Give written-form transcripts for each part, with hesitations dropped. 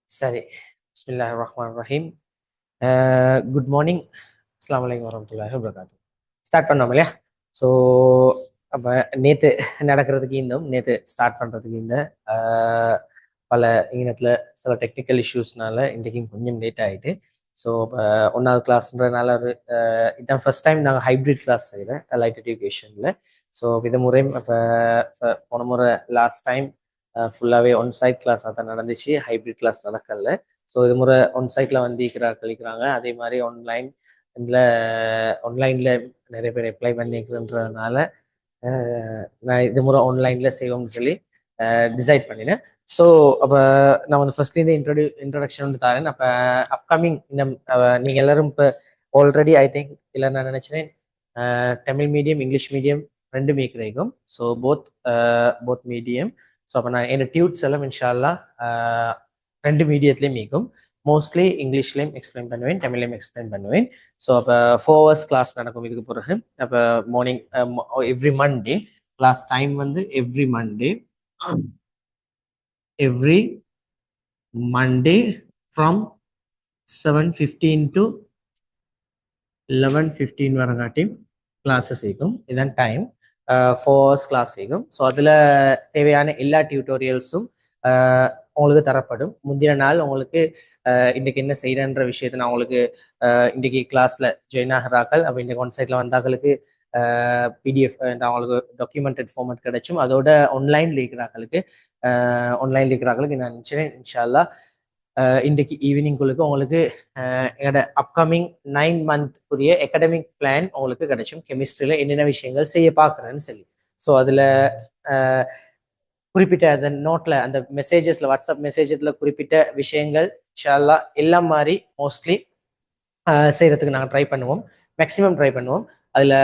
சரி. பிஸ்மில்லாஹிர் ரஹ்மானிர் Rahim. Good morning. அஸ்ஸலாமு அலைக்கும் வரஹ்மத்துல்லாஹி வபரகாத்துஹு. ஸ்டார்ட் பண்ணோம் இல்லையா? ஸோ அப்ப நேத்து நடக்கிறதுக்கு நேத்து ஸ்டார்ட் பண்றதுக்கு அஹ், பல இனத்துல சில டெக்னிக்கல் இஷ்யூஸ்னால இன்றைக்கும் கொஞ்சம் லேட் ஆயிட்டு. ஸோ இப்போ 1வது கிளாஸ்ன்றதுனால இதான் ஃபர்ஸ்ட் டைம் நாங்கள் ஹைப்ரிட் கிளாஸ் செய்கிறேன் லைட் எஜுகேஷனில். ஸோ இது முறை இப்போ போன முறை லாஸ்ட் டைம் ஃபுல்லாகவே ஒன் சைட் கிளாஸாக தான் நடந்துச்சு, ஹைப்ரிட் கிளாஸ் நடக்கல. ஸோ இது முறை ஒன் சைட்ல வந்து கழிக்கிறாங்க. அதே மாதிரி இதில் ஆன்லைனில் நிறைய பேர் அப்ளை பண்ணிக்கிறதுனால நான் இது முறை ஆன்லைனில் செய்வோம்னு சொல்லி டிசைட் பண்ணினேன். ஸோ அப்போ நான் வந்து ஃபர்ஸ்ட்லேருந்து இன்ட்ரடக்ஷன் வந்து தரேன். அப்போ அப்கமிங் நீங்கள் எல்லாரும் இப்போ ஆல்ரெடி ஐ திங்க் இல்லை நான் நினச்சினேன் தமிழ் மீடியம் இங்கிலீஷ் மீடியம் ரெண்டுமே கிடைக்கும். So both medium. ஸோ அப்போ நான் என்னோட டியூட்ஸ் எல்லாம் இன்ஷால்லா ரெண்டு மீடியத்துலேயும் மீக்கும். மோஸ்ட்லி இங்கிலீஷ்லேயும் எக்ஸ்பிளைன் பண்ணுவேன், தமிழ்லையும் எக்ஸ்பிளைன் பண்ணுவேன். ஸோ அப்போ 4 hours கிளாஸ் நடக்கும் இதுக்கு பிறகு. அப்போ morning every Monday class time வந்து எவ்ரி மண்டே ஃப்ரம் 7:15 to 11:15 வரங்காட்டியும் கிளாஸஸ் இருக்கும். இதுதான் டைம். 4 hours கிளாஸ் இருக்கும். ஸோ அதில் தேவையான எல்லா டியூட்டோரியல்ஸும் உங்களுக்கு தரப்படும். முந்தின நாள் உங்களுக்கு இன்றைக்கு என்ன செய்யறன்ற விஷயத்தை நான் உங்களுக்கு இன்றைக்கு கிளாஸில் ஜாயின் ஆகிறாக்கள் அப்போ இன்றைக்கு ஒன் சைட்டில் வந்தாக்களுக்கு பிடிஎஃப் அவங்களுக்கு டாக்குமெண்டட் ஃபார்மேட் கிடைச்சும். அதோட ஆன்லைனில் இருக்கிறாங்களுக்கு நான் நினச்சேன் இன்ஷால்லா இன்றைக்கு ஈவினிங்குள்ளுக்கு உங்களுக்கு என்னோட அப்கமிங் 9 month அகாடமிக் பிளான் உங்களுக்கு கிடைச்சும். கெமிஸ்ட்ரியில் என்னென்ன விஷயங்கள் செய்ய பார்க்குறேன்னு சொல்லி. ஸோ அதில் குறிப்பிட்ட அந்த நோட்டில் அந்த மெசேஜஸில் வாட்ஸ்அப் மெசேஜஸில் குறிப்பிட்ட விஷயங்கள் இன்ஷால்லா எல்லாம் மாதிரி மோஸ்ட்லி செய்கிறதுக்கு நாங்கள் ட்ரை பண்ணுவோம், மேக்ஸிமம் ட்ரை பண்ணுவோம். அதில்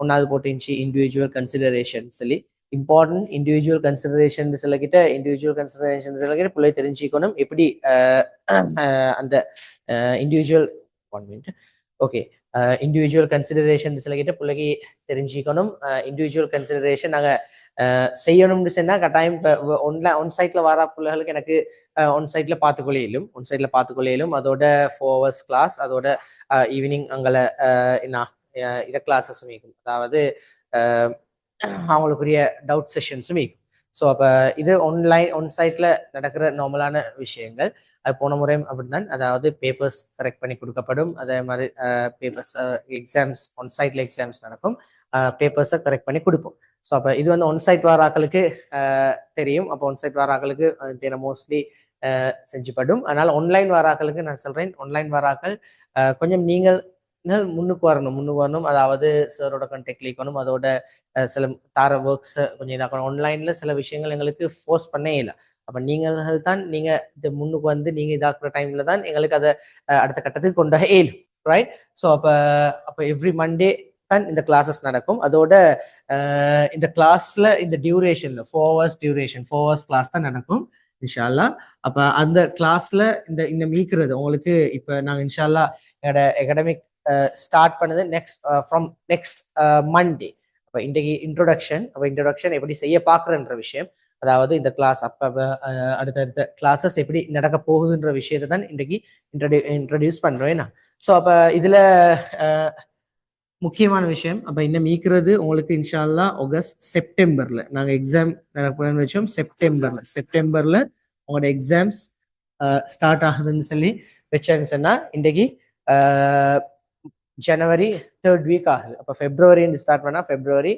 ஒன்றாவது போட்டுச்சு இண்டிவிஜுவல் கன்சிடரேஷன் சொல்லி. இம்பார்ட்டன்ட் இண்டிவிஜுவல் கன்சிடரேஷன் சிலகிட்ட பிள்ளை தெரிஞ்சுக்கணும் எப்படி அந்த individual 1 minute. Okay, individual consideration சிலகிட்ட பிள்ளைக்கு தெரிஞ்சுக்கணும். இண்டிவிஜுவல் கன்சிடரேஷன் நாங்கள் செய்யணும்னு சொன்னால் கட்டாயம் இப்போ ஒன் சைட்டில் வர பிள்ளைகளுக்கு எனக்கு ஒன் சைட்டில் பார்த்துக்கொள்ளையிலும் அதோட 4 hours கிளாஸ், அதோட ஈவினிங் அங்கே என்ன இதை கிளாஸஸும் இருக்கும். அதாவது அவங்களுக்குரிய டவுட் செஷன்ஸும் இருக்கும். ஸோ அப்போ இது ஒன் சைட்டில் நடக்கிற நார்மலான விஷயங்கள். அது போன முறையும் அப்படித்தான். அதாவது பேப்பர்ஸ் கரெக்ட் பண்ணி கொடுக்கப்படும். அதே மாதிரி பேப்பர்ஸ் எக்ஸாம்ஸ் ஒன் சைட்டில் எக்ஸாம்ஸ் நடக்கும், பேப்பர்ஸை கரெக்ட் பண்ணி கொடுப்போம். ஸோ அப்போ இது வந்து ஒன் சைட் வாராக்களுக்கு தெரியும். அப்போ ஒன் சைட் வாராக்களுக்கு மோஸ்ட்லி செஞ்சுப்படும். அதனால் ஆன்லைன் வாராக்களுக்கு நான் சொல்கிறேன், ஆன்லைன் வாராக்கள் கொஞ்சம் நீங்கள் முன்னுக்கு வரணும். அதாவது சாரோட கான்டாக்ட் இருக்கணும். அதோட சில தார ஒர்க்ஸை கொஞ்சம் இதாக்கணும். ஆன்லைனில் சில விஷயங்கள் எங்களுக்கு ஃபோர்ஸ் பண்ணே இல்லை. அப்போ நீங்கள் தான் இது முன்னுக்கு வந்து நீங்கள் இதாக்குற டைமில் தான் எங்களுக்கு அதை அடுத்த கட்டத்துக்கு கொண்டு இயலும். ரைட்? ஸோ அப்போ எவ்ரி மண்டே தான் இந்த கிளாஸஸ் நடக்கும். அதோட இந்த கிளாஸ்ல இந்த டியூரேஷன்ல 4 hours கிளாஸ் தான் நடக்கும் இன்ஷால்லா. அப்ப அந்த கிளாஸ்ல இந்த மீக்கிறது உங்களுக்கு இப்ப நாங்க இன்ஷால்லா என்னோட அகாடமிக் ஸ்டார்ட் பண்ணது நெக்ஸ்ட் மண்டே. அப்ப இன்றைக்கு இன்ட்ரோடக்ஷன் எப்படி செய்ய பார்க்குறன்ற விஷயம், அதாவது இந்த கிளாஸ் அடுத்தடுத்த கிளாஸஸ் எப்படி நடக்க போகுதுன்ற விஷயத்தை தான் இன்றைக்கு இன்ட்ரடியூஸ் பண்றேன். ஸோ அப்ப இதுல முக்கியமான விஷயம் அப்ப இன்னும் மீக்கிறது உங்களுக்கு இன்ஷால்லா செப்டம்பர்ல நாங்க எக்ஸாம் நடக்கணும்னு வச்சோம். செப்டம்பர்ல உங்களோட எக்ஸாம்ஸ் ஸ்டார்ட் ஆகுதுன்னு சொல்லி வச்சாங்க சொன்னா இன்றைக்கு ஜனவரி 3rd week ஆகுது. அப்ப பிப்ரவரி ஸ்டார்ட் பண்ணா பிப்ரவரி,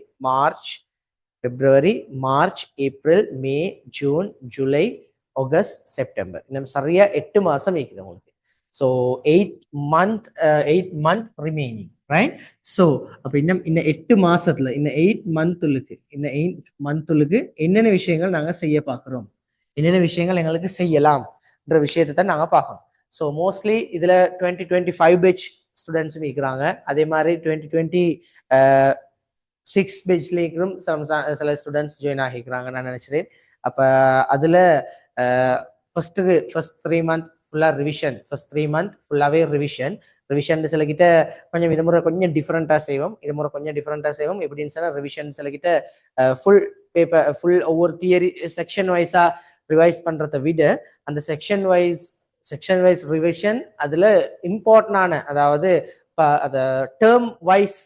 மார்ச், ஏப்ரல், மே, ஜூன், ஜூலை, ஆகஸ்ட், செப்டம்பர், இன்னும் சரியா 8 மாசம் இருக்குது உங்களுக்கு. So 8 month remaining. Right? So அப்போ இன்னும் 8 மாசத்துல இந்த 8 மந்த்துக்கு என்னென்ன விஷயங்கள் நாங்கள் செய்ய பார்க்குறோம், என்னென்ன விஷயங்கள் எங்களுக்கு செய்யலாம்ன்ற விஷயத்தை தான் நாங்கள் பார்க்கணும். ஸோ மோஸ்ட்லி இதில் 2025 பேட்ச் ஸ்டூடெண்ட்ஸும் இருக்கிறாங்க. அதே மாதிரி 2026 பேட்ச்லேயும் சில ஸ்டூடெண்ட்ஸ் ஜாயின் ஆகிக்கிறாங்க நான் நினைக்கிறேன். அப்போ அதில் ஃபர்ஸ்ட் 3 month ஃபுல்லாக ரிவிஷன், ஃபர்ஸ்ட் 3 month ஃபுல்லாகவே ரிவிஷன் சிலகிட்ட கொஞ்சம் இது முறை கொஞ்சம் டிஃப்ரெண்ட்டாக செய்வோம். எப்படின்னு சொன்னால் ரிவிஷன் சிலகிட்ட ஃபுல் பேப்பர் ஒவ்வொரு தியரி செக்ஷன் வைஸாக ரிவைஸ் பண்ணுறதை விட அந்த section wise section wise revision அதுல இம்பார்ட்டன்டான, அதாவது அத டேர்ம் வைஸ்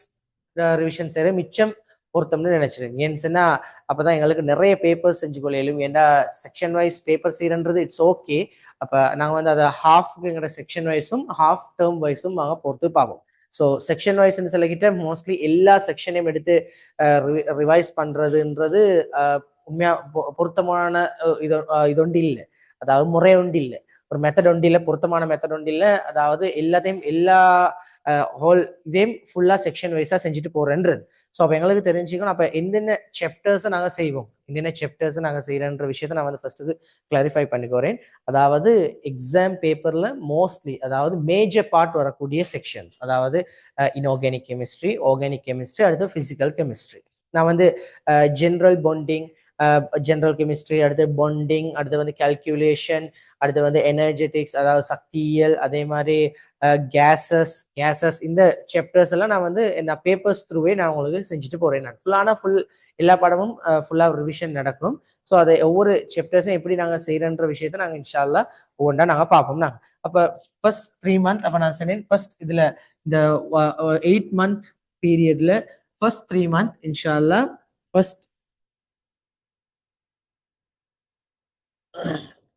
ரிவிஷன் செய்யற மிச்சம் பொருத்தம்னு நினைச்சிருக்கேன். ஏன்னு சொன்னா அப்பதான் எங்களுக்கு நிறைய பேப்பர்ஸ் செஞ்சு கொள்ளையிலும். ஏன்னா செக்ஷன் வைஸ் பேப்பர் செய்யறது இட்ஸ் ஓகே. அப்ப நாங்க வந்து அதை ஹாஃப்ங்கிற செக்ஷன் வைஸும் ஹாஃப் டேர்ம் வைஸும் நாங்க பொறுத்து பார்ப்போம். ஸோ செக்ஷன் வைஸ்ன்னு சொல்லிக்கிட்ட மோஸ்ட்லி எல்லா செக்ஷனையும் எடுத்து ரிவைஸ் பண்றதுன்றது உண்மையா பொருத்தமான இது ஒன்று இல்லை, அதாவது முறை ஒன்று இல்லை, ஒரு மெத்தட் ஒன்று இல்லை, பொருத்தமான மெத்தட் ஒன்று இல்லை. அதாவது எல்லாத்தையும் எல்லா ஹோல் இதையும் ஃபுல்லா செக்ஷன் வைஸா செஞ்சுட்டு போறேன்றது. ஸோ அப்போ எங்களுக்கு தெரிஞ்சுக்கணும் அப்போ என்னென்ன சாப்டர்ஸை நாங்கள் செய்வோம், என்னென்ன சாப்டர்ஸை நாங்கள் செய்யறன்ற விஷயத்த நான் வந்து ஃபர்ஸ்ட்டுக்கு கிளாரிஃபை பண்ணிக்கோறேன். அதாவது எக்ஸாம் பேப்பர்ல மோஸ்ட்லி, அதாவது மேஜர் பார்ட் வரக்கூடிய செக்ஷன்ஸ், அதாவது இன்ஆர்கானிக் கெமிஸ்ட்ரி, ஆர்கானிக் கெமிஸ்ட்ரி, அடுத்து பிசிக்கல் கெமிஸ்ட்ரி. நான் வந்து ஜென்ரல் பாண்டிங், ஜென்ரல் கெமிஸ்ட்ரி, அடுத்து பாண்டிங், அடுத்து வந்து கால்குலேஷன், அடுத்து வந்து எனர்ஜெட்டிக்ஸ், அதாவது சக்தியியல், அதே மாதிரி கேசஸ், இந்த சாப்டர்ஸ் எல்லாம் நான் வந்து நான் பேப்பர்ஸ் த்ரூவே நான் உங்களுக்கு செஞ்சுட்டு போறேன். நான் ஃபுல் எல்லா பாடமும் ஃபுல்லா ரிவிஷன் நடக்கும். ஸோ அதை ஒவ்வொரு சாப்டர்ஸும் எப்படி நாங்கள் செய்யறன்ற விஷயத்த நாங்கள் இன்ஷா அல்லாஹ் ஒவ்வொன்றா நாங்கள் பார்ப்போம். நாங்கள் அப்போ ஃபர்ஸ்ட் 3 month, அப்போ நான் சொன்னேன் ஃபர்ஸ்ட் இதுல இந்த 8 month பீரியட்ல ஃபர்ஸ்ட் 3 month இன்ஷா அல்லாஹ் ஃபர்ஸ்ட்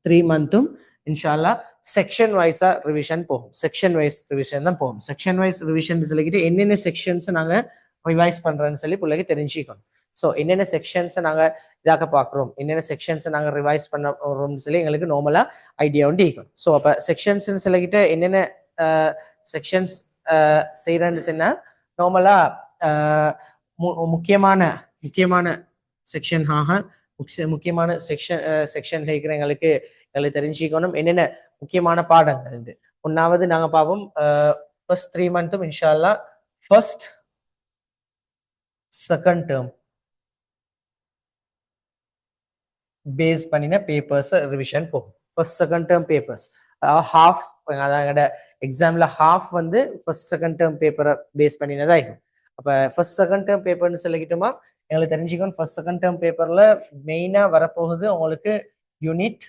3 monthும் இன்ஷா அல்லாஹ் செக்ஷன் வைஸா ரிவிஷன் போகும். செக்ஷன் வைஸ் ரிவிஷன் தான் போகும். செக்ஷன் வைஸ் ரிவிஷன் சொல்லிக்கிட்டு என்னென்ன செக்ஷன்ஸ் நாங்க ரிவைஸ் பண்றோம்னு சொல்லி பிள்ளைக்கு தெரிஞ்சுக்கணும். ஸோ என்னென்ன செக்ஷன்ஸை நாங்க இதாக்க பார்க்குறோம், என்னென்ன செக்ஷன்ஸை நாங்க ரிவைஸ் பண்ண சொல்லி எங்களுக்கு நார்மலா ஐடியா வந்து இருக்கும். ஸோ அப்போ செக்ஷன்ஸ் சொல்லிக்கிட்டு என்னென்ன செக்ஷன்ஸ் செய்யறேன்னு சொன்னா நார்மலா முக்கியமான செக்ஷனாக முக்கியமான செக்ஷன்ல இருக்கிற எங்களுக்கு தெரிஞ்சுக்கணும் என்னென்ன முக்கியமான பாடங்கள். ஒன்னாவது நாங்க பார்ப்போம் ஃபர்ஸ்ட் 3 monthும் இன்ஷா அல்லாஹ் ஃபர்ஸ்ட் செகண்ட் டேர்ம் பேஸ் பண்ணின பேப்பர்ஸ் ரிவிஷன் போகும். First second term papers half, அதாவது எக்ஸாம்ல ஹாஃப் வந்து ஃபர்ஸ்ட் செகண்ட் டேர்ம் பேப்பரை பேஸ் பண்ணினதா இருக்கும். அப்ப ஃபர்ஸ்ட் செகண்ட் டேர்ம் பேப்பர்னு சொல்லிக்கிட்டோமா எங்களுக்கு தெரிஞ்சுக்கணும். ஃபர்ஸ்ட் செகண்ட் டேர்ம் பேப்பர்ல மெயினா வரப்போகுது உங்களுக்கு யூனிட்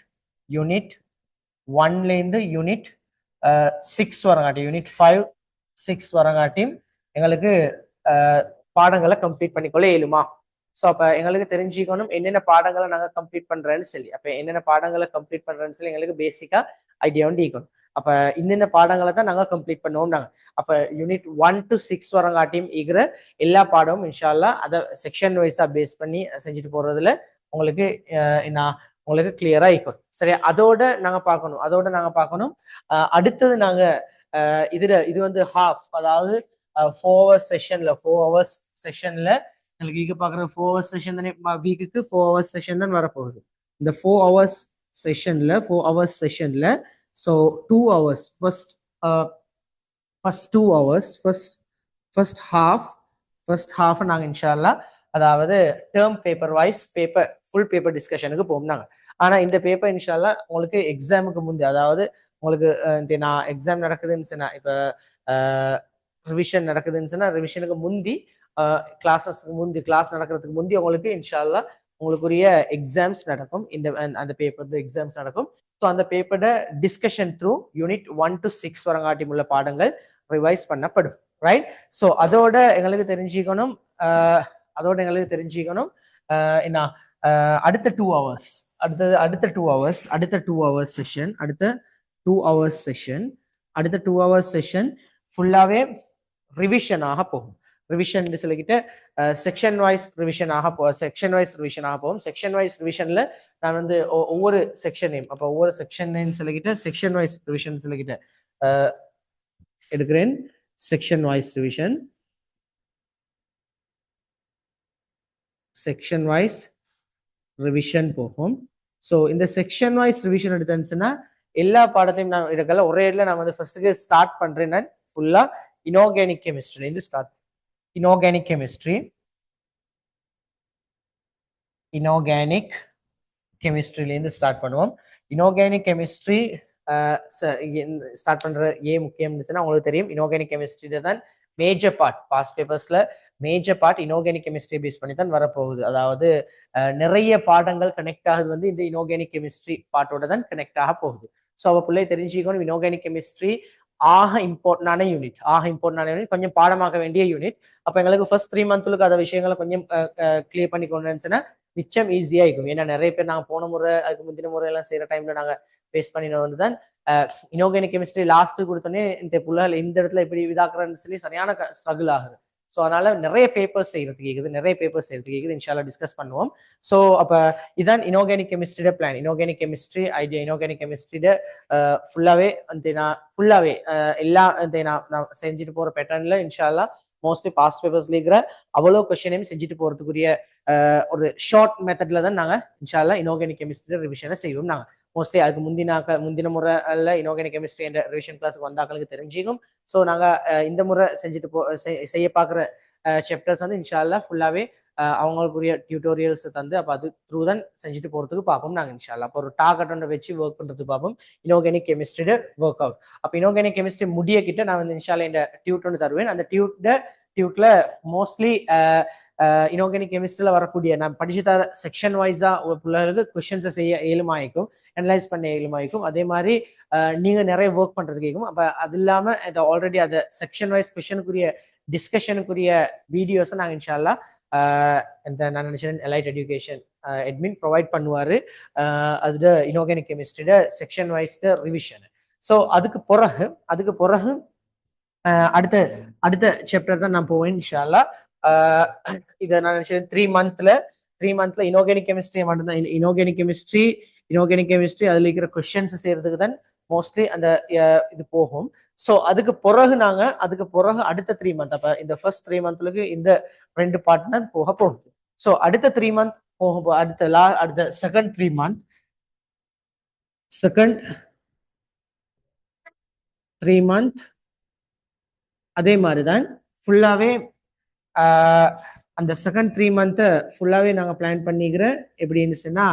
1ல இருந்து யூனிட் 6 வரங்காட்டி, யூனிட் 5, 6 வரங்காட்டியும் எங்களுக்கு பாடங்களை கம்ப்ளீட் பண்ணிக்கொள்ள இயலுமா. ஸோ அப்போ எங்களுக்கு தெரிஞ்சுக்கணும் என்னென்ன பாடங்களை நாங்கள் கம்ப்ளீட் பண்றேன்னு சொல்லி. அப்போ என்னென்ன பாடங்களை கம்ப்ளீட் பண்றேன்னு சொல்லி எங்களுக்கு பேசிக்கா ஐடியா வந்து இருக்கணும். அப்போ இந்த பாடங்களை தான் நாங்கள் கம்ப்ளீட் பண்ணுவோம் நாங்கள். அப்போ யூனிட் 1 to 6 வரங்காட்டியும் இருக்கிற எல்லா பாடமும் இன்ஷா அல்லாஹ் அதை செக்ஷன் வைஸா பேஸ் பண்ணி செஞ்சுட்டு போறதுல உங்களுக்கு உங்களுக்கு கிளியரா இருக்கும். சரியா? அதோட நாங்க பார்க்கணும் அடுத்தது நாங்க இது வந்து ஹாஃப், அதாவது 4 hours செஷன்ல எங்களுக்கு இங்க பாக்குற 4 hours செஷன் தானே, வீக்குக்கு 4 hours செஷன் தான் வரப்போகுது. இந்த 4 hours செஷன்ல so 2 hours first 2 hours first half நாங்க இன்ஷா அல்லாஹ், அதாவது term paper wise full paper டிஸ்கஷனுக்கு போகும். ஆனா இந்த பேப்பர் இன்ஷா அல்லாஹ் உங்களுக்கு எக்ஸாமுக்கு முந்தி, அதாவது உங்களுக்கு நான் எக்ஸாம் நடக்குதுன்னு சொன்னா, இப்ப ரிவிஷன் நடக்குதுன்னு சொன்னா ரிவிஷனுக்கு முந்தி கிளாஸ் நடக்கிறதுக்கு முந்தி உங்களுக்கு இன்ஷா அல்லாஹ் உங்களுக்குரிய எக்ஸாம்ஸ் நடக்கும். அந்த பேப்பர் எக்ஸாம்ஸ் நடக்கும். ஸோ அந்த பேப்பரோட டிஸ்கஷன் த்ரூ யூனிட் 1 to 6 வரங்காட்டி உள்ள பாடங்கள் ரிவைஸ் பண்ணப்படும். ரைட்? ஸோ அதோட எங்களுக்கு தெரிஞ்சுக்கணும் என்ன அடுத்த 2 hours செஷன் ஃபுல்லாவே ரிவிஷனாக போகும். ரிவிஷன் சொல்லிக்கிட்டு செக்ஷன் வைஸ் ரிவிஷனாக போகும். செக்ஷன் வைஸ் ரிவிஷன்ல நான் வந்து ஒவ்வொரு செக்ஷனையும் சொல்லிக்கிட்டு செக்ஷன் வைஸ் ரிவிஷன் சொல்லிக்கிட்டு எடுக்கிறேன். செக்ஷன் வைஸ் ரிவிஷன் போகும். ஸோ இந்த செக்ஷன் வைஸ் ரிவிஷன் எடுத்தேன்னு எல்லா பாடத்தையும் நான் எடுக்கல, ஒரே இடத்துல நான் வந்து ஃபர்ஸ்ட்டுக்கு ஸ்டார்ட் பண்றேன். நான் ஃபுல்லா இன்ஆர்கானிக் கெமிஸ்ட்ரிலேருந்து ஸ்டார்ட் இன்ஆர்கானிக் கெமிஸ்ட்ரிலேருந்து ஸ்டார்ட் பண்ணுவோம். இன்ஆர்கானிக் கெமிஸ்ட்ரி ஸ்டார்ட் பண்ற ஏன் முக்கியம்னு சொன்னா உங்களுக்கு தெரியும், இன்ஆர்கானிக் கெமிஸ்ட்ரியில தான் மேஜர் பார்ட் பாஸ்ட் பேப்பர்ஸ்ல இன்ஆர்கானிக் கெமிஸ்ட்ரி பேஸ் பண்ணி தான் வரப்போகுது. அதாவது நிறைய பாடங்கள் கனெக்ட் ஆகுது வந்து இந்த இன்ஆர்கானிக் கெமிஸ்ட்ரி பார்ட்டோட தான் கனெக்ட் ஆக போகுது. ஸோ அவள் பிள்ளை தெரிஞ்சுக்கணும் இன்ஆர்கானிக் கெமிஸ்ட்ரி ஆக இம்பார்ட்டன்டான யூனிட் கொஞ்சம் பாடமாக்க வேண்டிய யூனிட். அப்போ எங்களுக்கு ஃபர்ஸ்ட் 3 மந்த்துக்கு அந்த விஷயங்களை கொஞ்சம் கிளியர் பண்ணி கொண்டுச்சுன்னா மிச்சம் ஈஸியாக இருக்கும். ஏன்னா நிறைய பேர் நாங்கள் போன முறை அதுக்கு முந்தின முறையெல்லாம் செய்கிற டைம்ல நாங்கள் ஃபேஸ் பண்ணினது வந்து தான் இன்ஆர்கானிக் கெமிஸ்ட்ரி லாஸ்ட்டு கொடுத்தோன்னே இந்த புள்ளைகள் இந்த இடத்துல இப்படி இதாக்குறேன்னு சொல்லி சரியான ஸ்ட்ரகிள் ஆகுது. ஸோ அதனால நிறைய பேப்பர்ஸ் செய்யறது கேட்குது. இன்ஷால்லா டிஸ்கஸ் பண்ணுவோம். ஸோ அப்போ இதான் இன்ஆர்கானிக் கெமிஸ்ட்ரியோட plan. Inorganic chemistry idea inorganic கெமிஸ்ட்ரியோட ஃபுல்லாகவே எல்லா நான் செஞ்சுட்டு போகிற பேட்டர்னில் இன்ஷால்லா மோஸ்ட்லி பாஸ்ட் பேப்பர்ஸ்ல இருக்கிற அவ்வளோ கொஸ்டினையும் செஞ்சுட்டு போகிறதுக்குரிய ஒரு ஷார்ட் மெத்தட்ல தான் நாங்கள் இன்ஷால்லா இன்ஆர்கானிக் கெமிஸ்ட்ரி ரிவிஷனை செய்வோம். நாங்கள் மோஸ்ட்லி அதுக்கு முந்தின முறையில் இன்ஆர்கானிக் கெமிஸ்ட்ரி என்ற ரிவிஷன் கிளாஸுக்கு வந்தாக்களுக்கு தெரிஞ்சிக்கும். ஸோ நாங்கள் இந்த முறை செய்ய பார்க்குற சாப்டர்ஸ் வந்து இன்ஷால்லா ஃபுல்லாகவே அவங்களுக்குரிய டியூட்டோரியல்ஸ் தந்து அப்போ அது த்ரூ தான் செஞ்சுட்டு போகிறதுக்கு பார்ப்போம் நாங்கள் இன்ஷால்லா. அப்போ ஒரு டார்கெட் ஒன்றை வச்சு ஒர்க் பண்ணுறதுக்கு பார்ப்போம் இன்ஆர்கானிக் கெமிஸ்ட்ரியோட ஒர்க் அவுட். அப்போ இன்ஆர்கானிக் கெமிஸ்ட்ரி முடிய கிட்ட நான் வந்து இன்ஷால்லா இந்த டியூட் ஒன்று தருவேன். அந்த டியூட்ல மோஸ்ட்லி இன்ஆர்கானிக் கெமிஸ்ட்ரியில் வரக்கூடிய நான் படிச்சு தர செக்ஷன் வைஸா பிள்ளைகளுக்கு கொஸ்டின்ஸை செய்ய ஏழுமாயிக்கும், அனலைஸ் பண்ண ஏழுமாயிக்கும். அதே மாதிரி நீங்க நிறைய ஒர்க் பண்றது கேட்கும். அப்போ அது இல்லாமல் இதை ஆல்ரெடி அதை செக்ஷன் வைஸ் கொஸ்டினுக்குரிய டிஸ்கஷனுக்குரிய வீடியோஸை நாங்கள் இன்ஷால்லா இந்த நான் நினைச்சேன் எலைட் எஜுகேஷன் அட்மின் ப்ரொவைட் பண்ணுவாரு. அது இன்ஆர்கானிக் கெமிஸ்ட்ரியோட செக்ஷன் வைஸ்ட ரிவிஷன். ஸோ அதுக்கு பிறகு அடுத்த சாப்டர் தான் நான் போவேன் இன்ஷால்லா. இதை நான் நினைச்சேன் 3 மந்த்ல இன்ஆர்கானிக் கெமிஸ்ட்ரி மட்டும்தான். இன்ஆர்கானிக் கெமிஸ்ட்ரி அதுல இருக்கிற கொஸ்டின்ஸ் செய்யறதுக்கு தான் மோஸ்ட்லி அந்த இது போகும். ஸோ அதுக்கு பிறகு அடுத்த 3 மந்த் அப்ப இந்த ஃபர்ஸ்ட் 3 மந்த்லுக்கு இந்த 2 பார்ட் தான் போக போகுது. ஸோ அடுத்த 3 மந்த் போக அடுத்த செகண்ட் 3 மந்த் அதே மாதிரிதான் ஃபுல்லாவே அந்த செகண்ட் 3 மந்த் ஃபுல்லாவே நாங்க பிளான் பண்ணிக்கிறேன். எப்படின்னு சொன்னா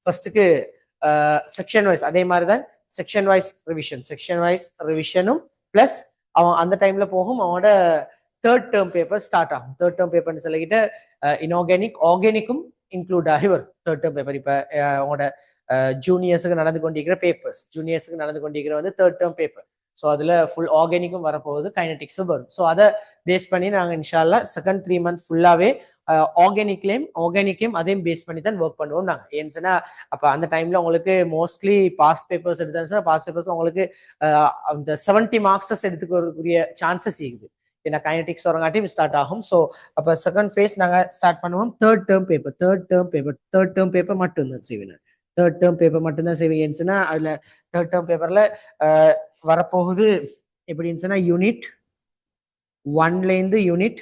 ஃபர்ஸ்ட்டுக்கு செக்ஷன் வைஸ் அதே மாதிரிதான் செக்ஷன் வைஸ் ரிவிஷனும் பிளஸ் அவன் அந்த டைம்ல போகும் அவனோட தேர்ட் டேர்ம் பேப்பர் ஸ்டார்ட் ஆகும். தேர்ட் டேர்ம் பேப்பர்னு சொல்லிக்கிட்டு ஆர்கானிக்கும் இன்க்ளூட் ஆகி வரும் தேர்ட் டேர்ம் பேப்பர். இப்போ அவங்களோட ஜூனியர்ஸுக்கு நடந்து கொண்டிருக்கிற வந்து தேர்ட் டேர்ம் பேப்பர். ஸோ அதில் ஃபுல் ஆர்கானிக்கும் வரப்போகுது, கைனடிக்ஸும் வரும். ஸோ அதை பேஸ் பண்ணி நாங்கள் இன்ஷால்லா செகண்ட் 3 மந்த் ஃபுல்லாகவே ஆர்கானிக்கையும் அதையும் பேஸ் பண்ணி தான் ஒர்க் பண்ணுவோம் நாங்கள். ஏன்னு சொன்னால் அப்போ அந்த டைமில் உங்களுக்கு மோஸ்ட்லி பாஸ் பேப்பர்ஸ் எடுத்தாச்சுன்னா பாஸ் பேப்பர்ஸில் உங்களுக்கு அந்த 70 மார்க்ஸஸ் எடுத்துக்கக்கூடிய சான்சஸ் இருக்குது. ஏன்னா கைனடிக்ஸ் வரங்காட்டியும் ஸ்டார்ட் ஆகும். ஸோ அப்போ செகண்ட் ஃபேஸ் நாங்கள் ஸ்டார்ட் பண்ணுவோம் தேர்ட் டேர்ம் பேப்பர் மட்டும்தான் செய்வேன். தேர்ட் டேர்ம் பேப்பர் மட்டும்தான் செய்வேன்னா அதில் தேர்ட் டேர்ம் பேப்பரில் வரப்போகுது எப்படின்னு சொன்னா யூனிட் 1லேருந்து யூனிட்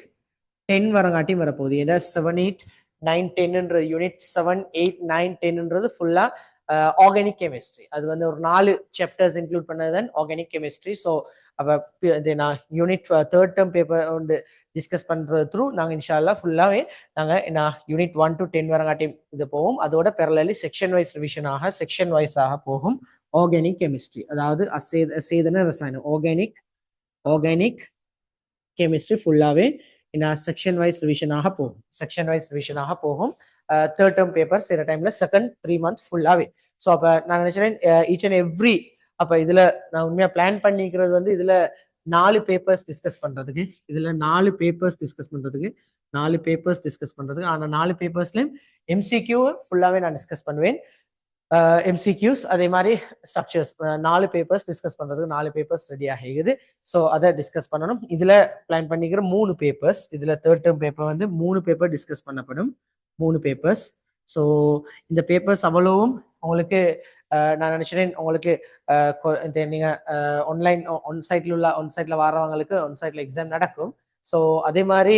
10 வரங்காட்டியும் வரப்போகுது. ஏன்னா 7, 8, 9, 10 யூனிட் 7, 8, 9, 10 ஃபுல்லா ஆர்கானிக் கெமிஸ்ட்ரி. அது வந்து ஒரு 4 சாப்டர்ஸ் இன்க்ளூட் பண்ணதுதான் ஆர்கானிக் கெமிஸ்ட்ரி. ஸோ அப்போ நான் யூனிட் தேர்ட் டேர்ம் பேப்பர் வந்து டிஸ்கஸ் பண்றது த்ரூ நாங்கள் இன்ஷால்லா ஃபுல்லாகவே நாங்கள் யூனிட் 1 to 10 வரங்காட்டியும் இது போவோம். அதோட பேரலி செக்ஷன் வைஸாக போகும் ஆர்கானிக் கெமிஸ்ட்ரி. அதாவது சேதன ரசாயனம் ஆர்கானிக் கெமிஸ்ட்ரி ஃபுல்லாகவே செக்ஷன் வைஸ் ரிவிஷனாக போகும். தேர்ட் டேர்ம் பேப்பர் சில டைம்ல செகண்ட் 3 மந்த் ஃபுல்லாகவே. ஸோ அப்போ நான் நினைச்சேன் ஈச் அண்ட் எவ்ரி அப்போ இதுல நான் உண்மையா பிளான் பண்ணிக்கிறது வந்து இதுல 4 பேப்பர்ஸ் டிஸ்கஸ் பண்றதுக்கு ஆனா 4 பேப்பர்ஸ்லயும் எம்சிக்யூ ஃபுல்லாவே நான் டிஸ்கஸ் பண்ணுவேன். எம்சிக்யூஸ் அதே மாதிரி ஸ்ட்ரக்சர்ஸ் 4 பேப்பர்ஸ் டிஸ்கஸ் பண்றதுக்கு 4 பேப்பர்ஸ் ரெடி ஆகிக்குது. ஸோ அதை டிஸ்கஸ் பண்ணணும். இதுல பிளான் பண்ணிக்கிற 3 பேப்பர்ஸ் இதுல தேர்ட் டேர்ம் பேப்பர் வந்து 3 பேப்பர் டிஸ்கஸ் பண்ணப்படும். 3 பேப்பர்ஸ். ஸோ இந்த பேப்பர்ஸ் அவ்வளவும் உங்களுக்கு நான் நினைச்சேன் உங்களுக்கு நீங்க ஒன்சைட்ல வரவங்களுக்கு ஒன்சைட்ல எக்ஸாம் நடக்கும். ஸோ அதே மாதிரி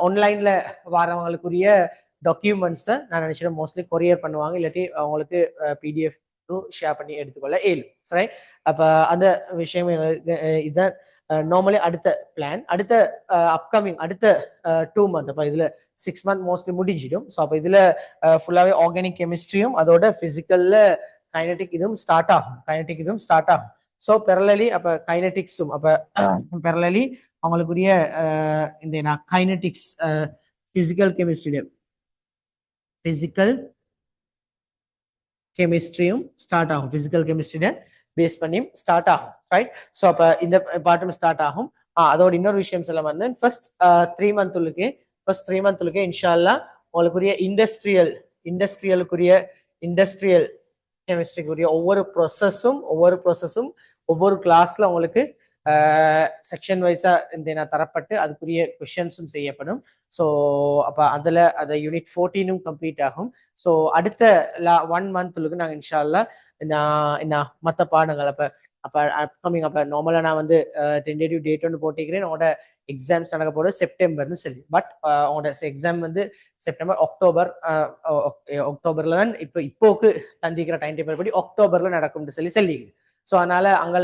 ஆன்லைன்ல வரவங்களுக்குரிய டாக்குமெண்ட்ஸை நான் நினைச்சேன் மோஸ்ட்லி கொரியர் பண்ணுவாங்க, இல்லாட்டி அவங்களுக்கு பிடிஎஃப் ஷேர் பண்ணி எடுத்துக்கொள்ள சரி. அப்போ அந்த விஷயம் இதுதான் நார்மலி அடுத்த பிளான். அடுத்த அப்கமிங் அடுத்த 2 மந்த் அப்போ இதுல 6 மந்த் மோஸ்ட்லி முடிஞ்சிடும். ஸோ அப்போ இதுல ஃபுல்லாவே ஆர்கானிக் கெமிஸ்ட்ரியும் அதோட பிசிக்கல்ல கைனடிக் இதுவும் ஸ்டார்ட் ஆகும். ஸோ பெரலலி அப்போ கைனடிக்ஸும் அப்போ பெரலலி அவங்களுக்குரிய இந்த கைனடிக்ஸ் பிசிக்கல் கெமிஸ்ட்ரியும் ஸ்டார்ட் ஆகும். பிசிக்கல் கெமிஸ்ட்ரியில பேஸ் பண்ணி ஸ்டார்ட் ஆகும், ரைட்? ஸோ அப்போ இந்த பாட்டும் ஸ்டார்ட் ஆகும். அதோட இன்னொரு விஷயம் சொல்ல வந்து ஃபர்ஸ்ட் 3 மந்த்துக்கு இன்ஷால்லா உங்களுக்குரிய இண்டஸ்ட்ரியல் கெமிஸ்ட்ரிக்குரிய ஒவ்வொரு ப்ரொசஸும் ஒவ்வொரு கிளாஸ்ல உங்களுக்கு செக்ஷன் வைஸா இந்த தரப்பட்டு அதுக்குரிய கொஷின்ஸும் செய்யப்படும். ஸோ அப்போ அதை யூனிட் 14 கம்ப்ளீட் ஆகும். ஸோ அடுத்த 1 மந்த்துக்கு நாங்கள் இன்ஷால்லா மற்ற பாடங்கள் அப்போ அப்கமிங் அப்போ நார்மலாக நான் வந்து டென்டேட்டிவ் டேட் ஒன்று போட்டிக்கிறேன். உங்களோட எக்ஸாம்ஸ் நடக்க போகிறது செப்டம்பர்னு சொல்லி. பட் உங்களோட எக்ஸாம் வந்து செப்டம்பர் அக்டோபர்ல தான் இப்போக்கு தந்திக்கிற டைம் டேபிள் படி அக்டோபர்ல நடக்கும்னு சொல்லி. ஸோ அதனால அங்கே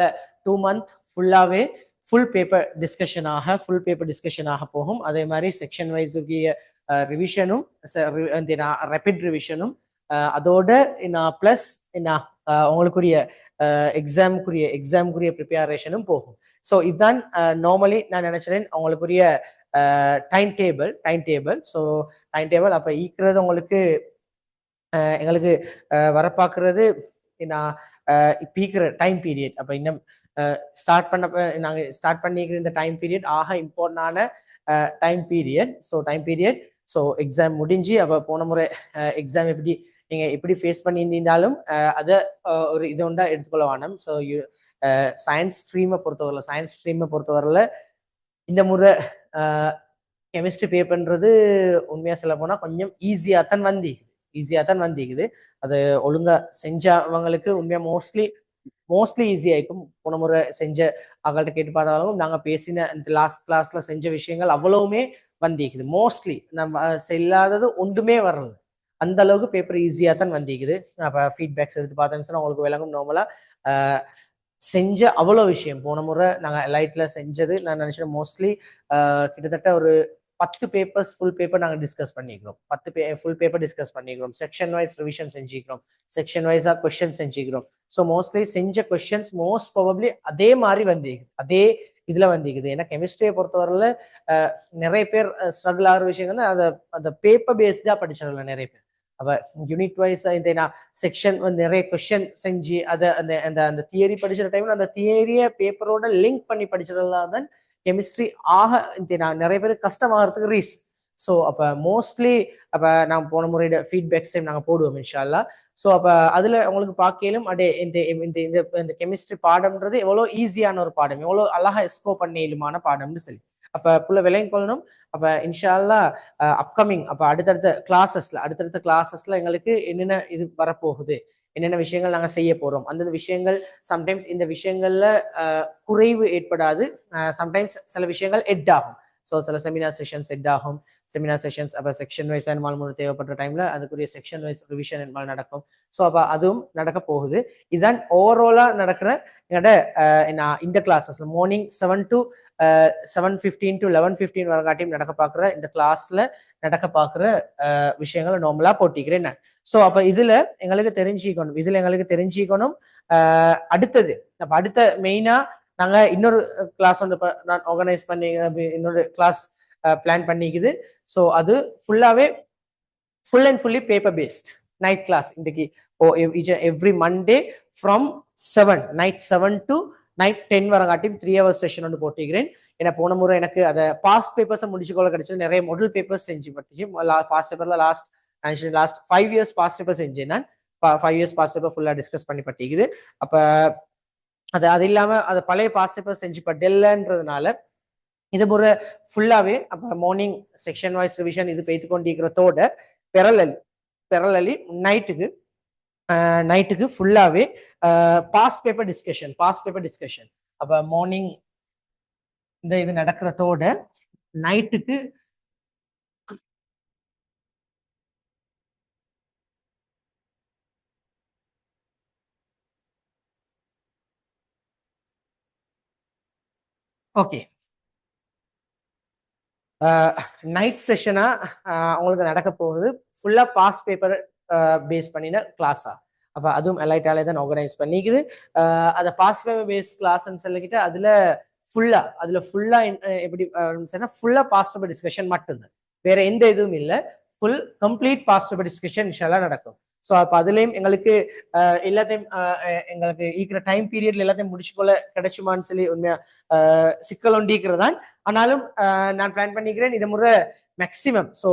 2 மந்த் ஃபுல்லாகவே ஃபுல் பேப்பர் டிஸ்கஷனாக போகும். அதே மாதிரி செக்ஷன் வைஸ் ரிவிஷனும் ரேபிட் ரிவிஷனும் அதோட பிளஸ் உங்களுக்குரிய எக்ஸாமுக்குரிய ப்ரிப்பரேஷனும் போகும். ஸோ இதுதான் நார்மலி நான் நினைச்சேன் உங்களுக்குரிய time table. So time table அப்போ ஈக்கிறது உங்களுக்கு எங்களுக்கு வரப்பாக்குறது இப்போ டைம் பீரியட். அப்போ இன்னும் நாங்கள் ஸ்டார்ட் பண்ணிக்கிற இந்த டைம் பீரியட் இம்பார்ட்டன்டான டைம் பீரியட். ஸோ எக்ஸாம் முடிஞ்சு அப்போ போன முறை எக்ஸாம் எப்படி ஃபேஸ் பண்ணியிருந்தாலும் அதை ஒரு இது ஒன்றா எடுத்துக்கொள்ள வேணும். ஸோ சயின்ஸ் ஸ்ட்ரீமை பொறுத்தவரையில் இந்த முறை கெமிஸ்ட்ரி பேப்பர்ன்றது உண்மையாக சொல்ல போனால் கொஞ்சம் ஈஸியாக தான் வந்திக்குது. அது ஒழுங்கா செஞ்சவங்களுக்கு உண்மையாக மோஸ்ட்லி ஈஸியாக இருக்கும். போன முறை செஞ்ச அவங்கள்ட்ட கேட்டு பார்த்தாலும் நாங்கள் பேசின இந்த லாஸ்ட் கிளாஸ்ல செஞ்ச விஷயங்கள் அவ்வளவுமே வந்திக்குது. மோஸ்ட்லி நம்ம இல்லாதது ஒன்றுமே வரல, அந்த அளவுக்கு பேப்பர் ஈஸியாக தான் வந்திக்குது. அப்போ ஃபீட்பேக்ஸ் எடுத்து பார்த்தேன்னு உங்களுக்கு விளங்கும். நார்மலாக செஞ்ச அவ்வளோ விஷயம் போன முறை நாங்கள் லைட்ல செஞ்சது நான் நினைச்சேன் மோஸ்ட்லி கிட்டத்தட்ட ஒரு 10 பேப்பர்ஸ் ஃபுல் பேப்பர் நாங்கள் டிஸ்கஸ் பண்ணிக்கிறோம். ஃபுல் பேப்பர் டிஸ்கஸ் பண்ணிக்கிறோம். செக்ஷன் வைஸ் ரிவிஷன் செஞ்சுக்கிறோம். செக்ஷன் வைஸா கொஸ்டின் செஞ்சுக்கிறோம். ஸோ மோஸ்ட்லி செஞ்ச கொஸ்டின்ஸ் மோஸ்ட் ப்ராபப்லி அதே மாதிரி அதே இதுல வந்திக்குது. ஏன்னா கெமிஸ்ட்ரியை பொறுத்தவரையில நிறைய பேர் ஸ்ட்ரகிள் ஆகிற விஷயங்கள் அந்த பேப்பர் பேஸ்டா படிச்சிடல நிறைய பேர். அப்ப யூனிட் வைஸ் இந்த செக்ஷன் வந்து நிறைய கொஸ்டின் செஞ்சு அதை அந்த தியரி படிக்கிற டைம்ல அந்த தியரிய பேப்பரோட லிங்க் பண்ணி படிச்சிடலாம் தான் கெமிஸ்ட்ரி நிறைய பேர் கஷ்டமாகிறதுக்கு ரீசன். ஸோ அப்போ மோஸ்ட்லி அப்போ நான் போன முறையோட ஃபீட்பேக்ஸ் நாங்கள் போடுவோம் இன்ஷால்லா. ஸோ அப்போ அதில் உங்களுக்கு பார்க்கலும் இந்த கெமிஸ்ட்ரி பாடம்ன்றது எவ்வளோ ஈஸியான ஒரு பாடம், எவ்வளோ அழகா எக்ஸ்ப்ளோர் பண்ணலுமான பாடம்னு சொல்லி அப்போ புள்ள விலையும் கொள்ளணும். அப்போ இன்ஷால்லா அப்கமிங் அப்போ அடுத்தடுத்த கிளாஸஸ்ல எங்களுக்கு என்னென்ன இது வரப்போகுது, என்னென்ன விஷயங்கள் நாங்கள் செய்ய போறோம், அந்த விஷயங்கள் சம்டைம்ஸ் இந்த விஷயங்கள்ல குறைவு ஏற்படாது, சம்டைம்ஸ் சில விஷயங்கள் எட் ஆகும். ஸோ சில செமினார் செஷன்ஸ் எட் ஆகும். செமினார் செஷன்ஸ் அப்போ செக்ஷன் வைஸ் அனிமல் தேவைப்படுற டைம்ல அதுக்குரிய செக்ஷன் வைஸ் ரிவிஷன் என்பது நடக்கும். ஸோ அப்போ அதுவும் நடக்க போகுது. இதுதான் ஓவராலா நடக்கிற எங்களோட இந்த கிளாஸஸ்ல மார்னிங் 7 to 7:15 to 11:15 வரகாட்டியும் நடக்க பார்க்குற இந்த கிளாஸ்ல நடக்க பார்க்குற விஷயங்களை நார்மலா போட்டிக்கிறேன் நான். ஸோ அப்போ இதுல எங்களுக்கு தெரிஞ்சுக்கணும் அடுத்தது அப்போ அடுத்த மெயினா நாங்க இன்னொரு கிளாஸ் வந்து நான் ஆர்கனைஸ் பண்ணி இன்னொரு கிளாஸ் பிளான் பண்ணிக்குது. ஸோ அது full and fully paper based night class. இன்றைக்கு every Monday from night 7 to night 10 வரங்காட்டியும் 3 hours செஷன் ஒன்று போட்டிக்கிறேன். ஏன்னா போன முறை எனக்கு அதை பாஸ்ட் பேப்பர்ஸை முடிச்சுக்கொள்ள கிடைச்சது. நிறைய மாடல் பேப்பர்ஸ் செஞ்சு பட்டுச்சு. பாஸ்ட் பேப்பர்ல லாஸ்ட் 5 years பாஸ்ட் பேப்பர் செஞ்சேன் நான். 5 years பாஸ்ட் பேப்பர் ஃபுல்லா டிஸ்கஸ் பண்ணி பட்டிக்குது. அப்ப அது இல்லாம அதை பழைய பாஸ்ட் பேப்பர் செஞ்சு பட்டேன்றதுனால இது ஒரு ஃபுல்லாவே அப்ப மார்னிங் செக்ஷன் வைஸ் ரிவிஷன் இது பேத்து கொண்டிருக்கிறதோட பெரலலி நைட்டுக்கு ஃபுல்லாவே பாஸ்ட் பேப்பர் டிஸ்கஷன் அப்ப மார்னிங் இந்த இது நடக்கிறதோட நைட்டுக்கு ஓகே நைட் செஷனா உங்களுக்கு நடக்க போகுது ஃபுல்லா பாஸ்ட் பேப்பர் பேஸ் பண்ணின கிளாஸா. அப்ப அதுவும் எலைட்டாலே தான் ஆர்கனைஸ் பண்ணிக்குது. அதை பாஸ்ட் பேப்பர் பேஸ் கிளாஸ்ன்னு சொல்லிக்கிட்டு அதுல ஃபுல்லா எப்படி ஃபுல்லா பாஸ்ட் பேப்பர் டிஸ்கஷன் மட்டும்தான், வேற எந்த இதுவும் இல்லை. Full complete past paper discussion இன்ஷால்லா நடக்கும். ஸோ அப்போ அதுலேயும் எங்களுக்கு எல்லாத்தையும் எங்களுக்கு ஈக்கிற டைம் பீரியட்ல எல்லாத்தையும் முடிச்சுக்கொள்ள கிடைச்சுமான்னு சொல்லி உண்மையா சிக்கல் ஒண்டிக்கிறதான். ஆனாலும் நான் பிளான் பண்ணிக்கிறேன் இது முறை மேக்சிமம். ஸோ